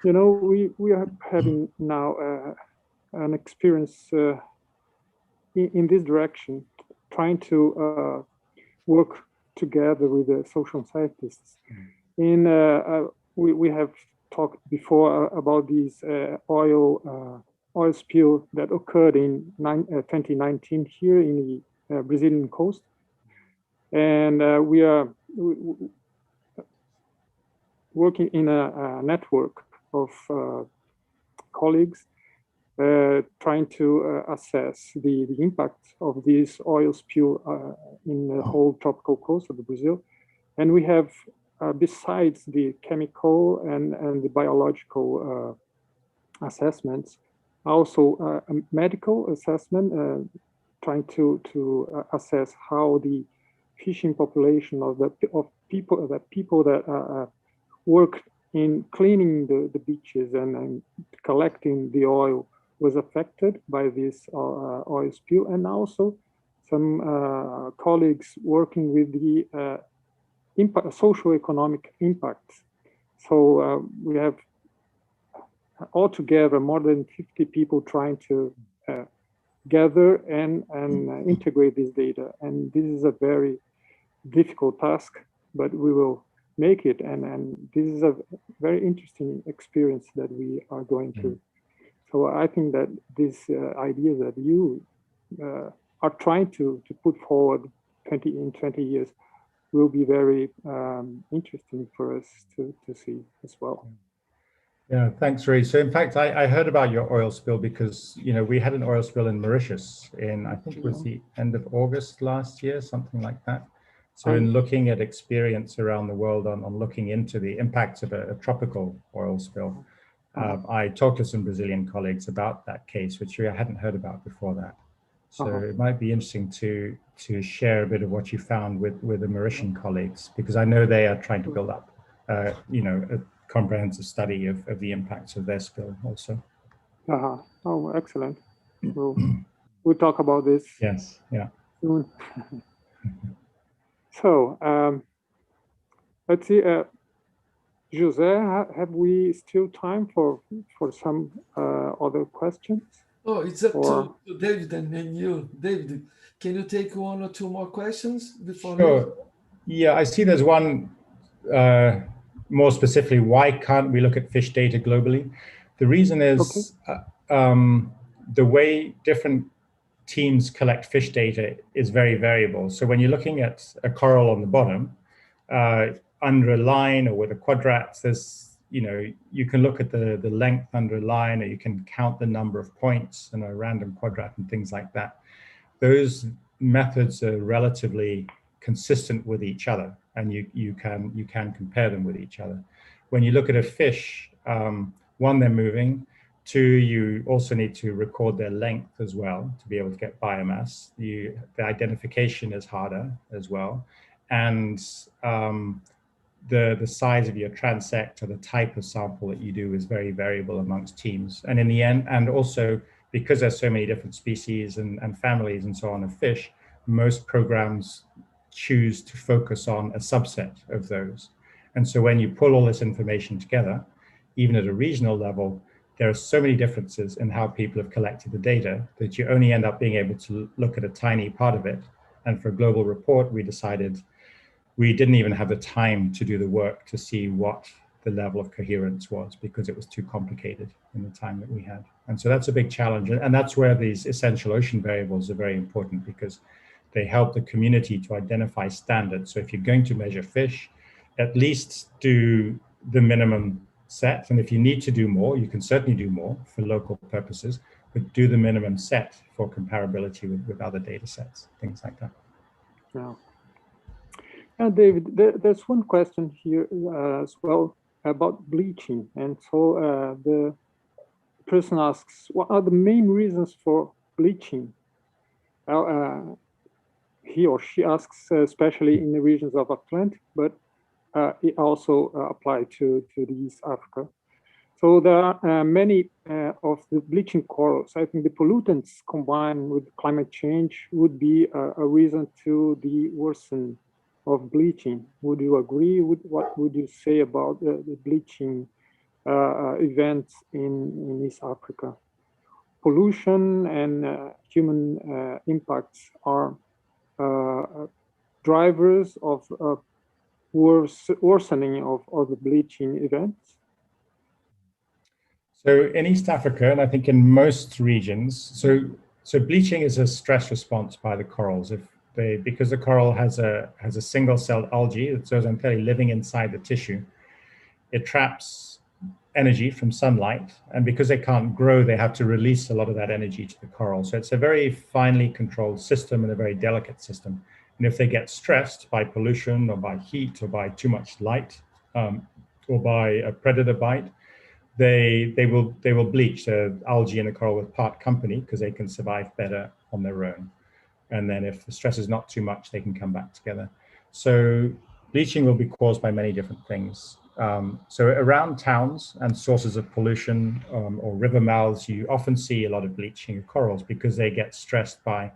We are having now an experience in this direction, trying to work together with the social scientists. We have talked before about these oil spill that occurred in 2019 here in the Brazilian coast, and working in a network of colleagues trying to assess the impact of this oil spill in the whole tropical coast of Brazil. And we have, besides the chemical and the biological assessments, also a medical assessment, trying to assess how the fishing population of people that work in cleaning the beaches and collecting the oil was affected by this oil spill, and also some colleagues working with the socio-economic impacts. So we have altogether more than 50 people trying to gather and integrate this data. And this is a very difficult task, but we will make it. And this is a very interesting experience that we are going through. So I think that this idea that you are trying to put forward in 20 years will be very interesting for us to see as well. Yeah, thanks, Ruy. So in fact, I heard about your oil spill because, you know, we had an oil spill in Mauritius in, I think it was the end of August last year, something like that. So in looking at experience around the world on looking into the impacts of a tropical oil spill, I talked to some Brazilian colleagues about that case, which I hadn't heard about before that. So it might be interesting to share a bit of what you found with the Mauritian colleagues, because I know they are trying to build up, you know, a comprehensive study of the impacts of their spill also. Oh, excellent. We'll talk about this. Yes, yeah. Soon. So let's see. Jose, have we still time for some other questions? Oh, it's up to David and you. David, can you take one or two more questions before? Sure. Yeah, I see there's one more specifically, why can't we look at fish data globally? The reason is the way different teams collect fish data is very variable. So when you're looking at a coral on the bottom, under a line or with a quadrat, there's, you know, you can look at the length under a line, or you can count the number of points in a random quadrat and things like that. Those methods are relatively consistent with each other, and you can compare them with each other. When you look at a fish, one, they're moving. Two, you also need to record their length as well to be able to get biomass. The identification is harder as well. And the size of your transect or the type of sample that you do is very variable amongst teams. And in the end, and also because there's so many different species and families and so on of fish, most programs choose to focus on a subset of those. And so when you pull all this information together, even at a regional level, there are so many differences in how people have collected the data that you only end up being able to look at a tiny part of it. And for a global report, we decided we didn't even have the time to do the work to see what the level of coherence was, because it was too complicated in the time that we had. And so that's a big challenge. And that's where these essential ocean variables are very important, because they help the community to identify standards. So if you're going to measure fish, at least do the minimum set. And if you need to do more, you can certainly do more for local purposes, but do the minimum set for comparability with other data sets, things like that. Yeah. David, there's one question here as well about bleaching. And so the person asks, what are the main reasons for bleaching? He or she asks, especially in the regions of Atlantic, but it also applies to the East Africa. So there are many of the bleaching corals. I think the pollutants combined with climate change would be a reason to the worsen of bleaching. Would you agree? What would you say about the bleaching events in East Africa? Pollution and human impacts are drivers of worsening of the bleaching events. So in East Africa, and I think in most regions, so bleaching is a stress response by the corals. Because the coral has a single-celled algae, so it's entirely living inside the tissue. it traps energy from sunlight, and because they can't grow, they have to release a lot of that energy to the coral. So it's a very finely controlled system and a very delicate system. And if they get stressed by pollution or by heat or by too much light or by a predator bite, they will bleach. So algae in the coral will part company because they can survive better on their own. And then if the stress is not too much, they can come back together. So bleaching will be caused by many different things. So around towns and sources of pollution or river mouths, you often see a lot of bleaching of corals because they get stressed by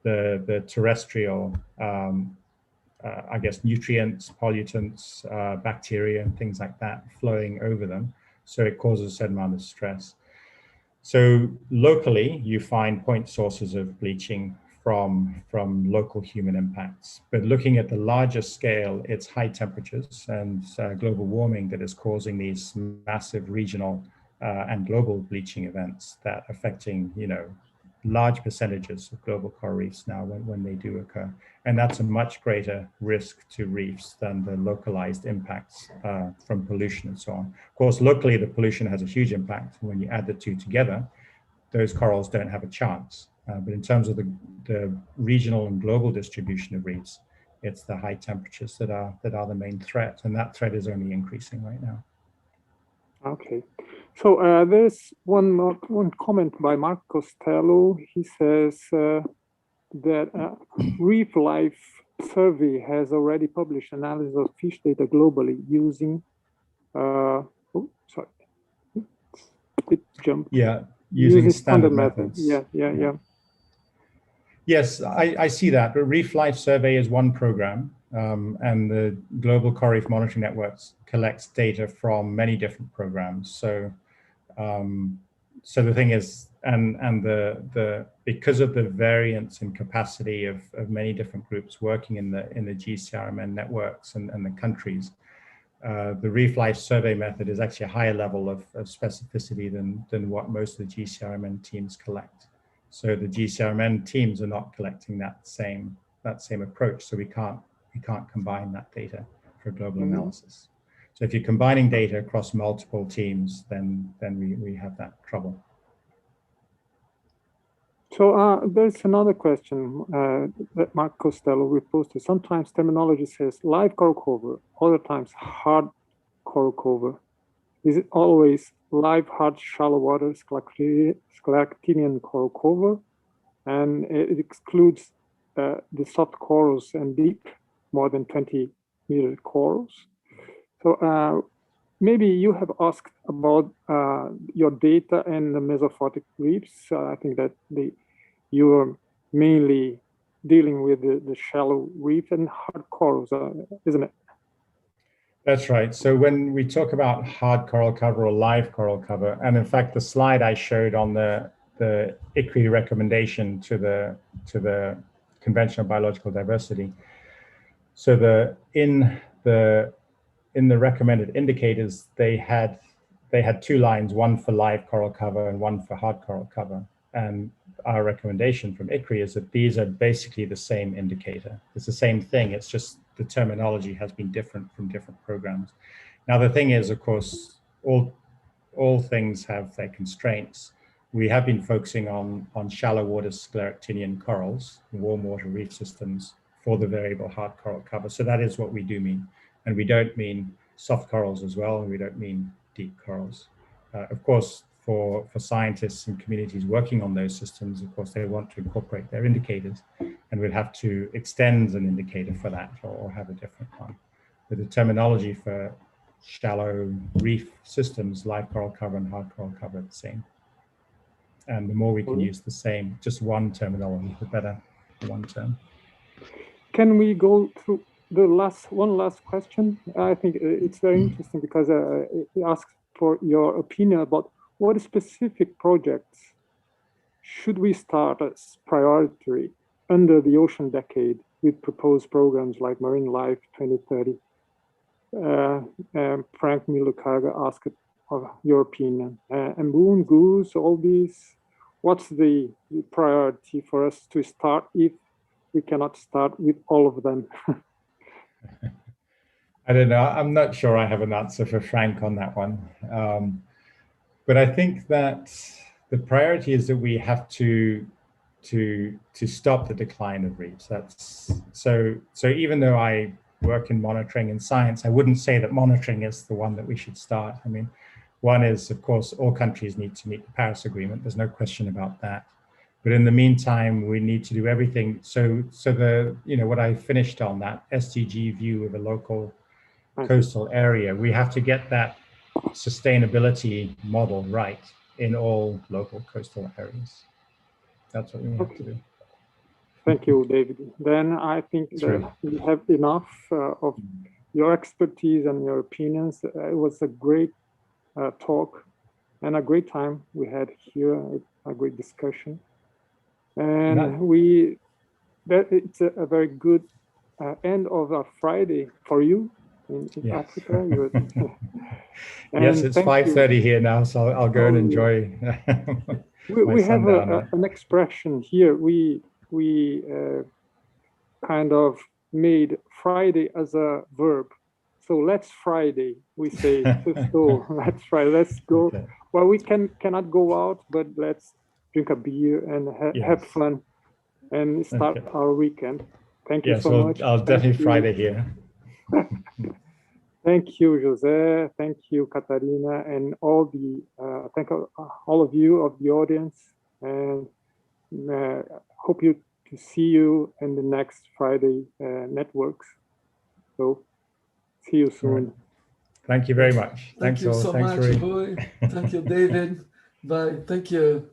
the terrestrial, I guess, nutrients, pollutants, bacteria, and things like that flowing over them. So it causes a certain amount of stress. So locally, you find point sources of bleaching from local human impacts. But looking at the larger scale, it's high temperatures and global warming that is causing these massive regional and global bleaching events that are affecting, large percentages of global coral reefs now when they do occur. And that's a much greater risk to reefs than the localized impacts from pollution and so on. Of course, locally, the pollution has a huge impact. When you add the two together, those corals don't have a chance. But in terms of the regional and global distribution of reefs, it's the high temperatures that are the main threat. And that threat is only increasing right now. Okay. So there's one comment by Mark Costello. He says that Reef Life Survey has already published analysis of fish data globally using, sorry, it jumped. Yeah, using standard methods. Yeah. Yes, I see that. But Reef Life Survey is one program, and the Global Coral Reef Monitoring Networks collects data from many different programs. So, so the thing is, and because of the variance in capacity of many different groups working in the GCRMN networks and the countries, the Reef Life Survey method is actually a higher level of specificity than what most of the GCRMN teams collect. So the GCRMN teams are not collecting that same approach. So we can't combine that data for global analysis. So if you're combining data across multiple teams, then we have that trouble. So there's another question that Mark Costello reposted. Sometimes terminology says live coral cover, other times hard coral cover. Is it always live, hard, shallow water scleractinian coral cover? And it excludes the soft corals and deep, more than 20-meter corals. So maybe you have asked about your data and the Mesophotic reefs. I think that you are mainly dealing with the shallow reef and hard corals, isn't it? That's right. So when we talk about hard coral cover or live coral cover, and in fact, the slide I showed on the ICRI recommendation to the Convention on Biological Diversity. So in the recommended indicators, they had two lines, one for live coral cover and one for hard coral cover. And our recommendation from ICRI is that these are basically the same indicator. It's the same thing. It's just the terminology has been different from different programs. Now, the thing is, of course, all things have their constraints. We have been focusing on shallow water scleractinian corals, warm water reef systems for the variable hard coral cover. So that is what we do mean. And we don't mean soft corals as well, and we don't mean deep corals. Of course, for scientists and communities working on those systems, of course, they want to incorporate their indicators, and we'd have to extend an indicator for that or have a different one. But the terminology for shallow reef systems, live coral cover and hard coral cover are the same. And the more we can use the same, just one terminology, the better for one term. Can we go through the one last question? I think it's very interesting because it asks for your opinion about what specific projects should we start as priority under the ocean decade with proposed programs like Marine Life 2030? Frank Milukaga asked your opinion. And Boone, Goose, all these, what's the priority for us to start if we cannot start with all of them? I don't know. I'm not sure I have an answer for Frank on that one. But I think that the priority is that we have to stop the decline of reefs. That's so even though I work in monitoring and science, I wouldn't say that monitoring is the one that we should start. I mean, one is, of course, all countries need to meet the Paris Agreement. There's no question about that. But in the meantime, we need to do everything. So the, what I finished on, that SDG view of a local coastal area, we have to get that sustainability model right in all local coastal areas. That's what we have to do. Thank you, David. Then I think that we have enough of your expertise and your opinions. It was a great talk and a great time we had here, a great discussion. And it's a very good end of a Friday for you in Africa. Yes, it's 5:30 here now, so I'll go and enjoy. We have an expression here. We kind of made Friday as a verb. So let's Friday, we say. So let's Friday, let's go. Okay. Well, we cannot go out, but let's drink a beer and have fun and start our weekend. Thank you so much. I'll definitely Friday here. Thank you, Jose. Thank you, Katarina, and all the thank all of you of the audience, and hope to see you in the next Friday networks. So see you soon. Thank you very much. Thank you so much, Ruy. Thank you, David. Bye. Thank you.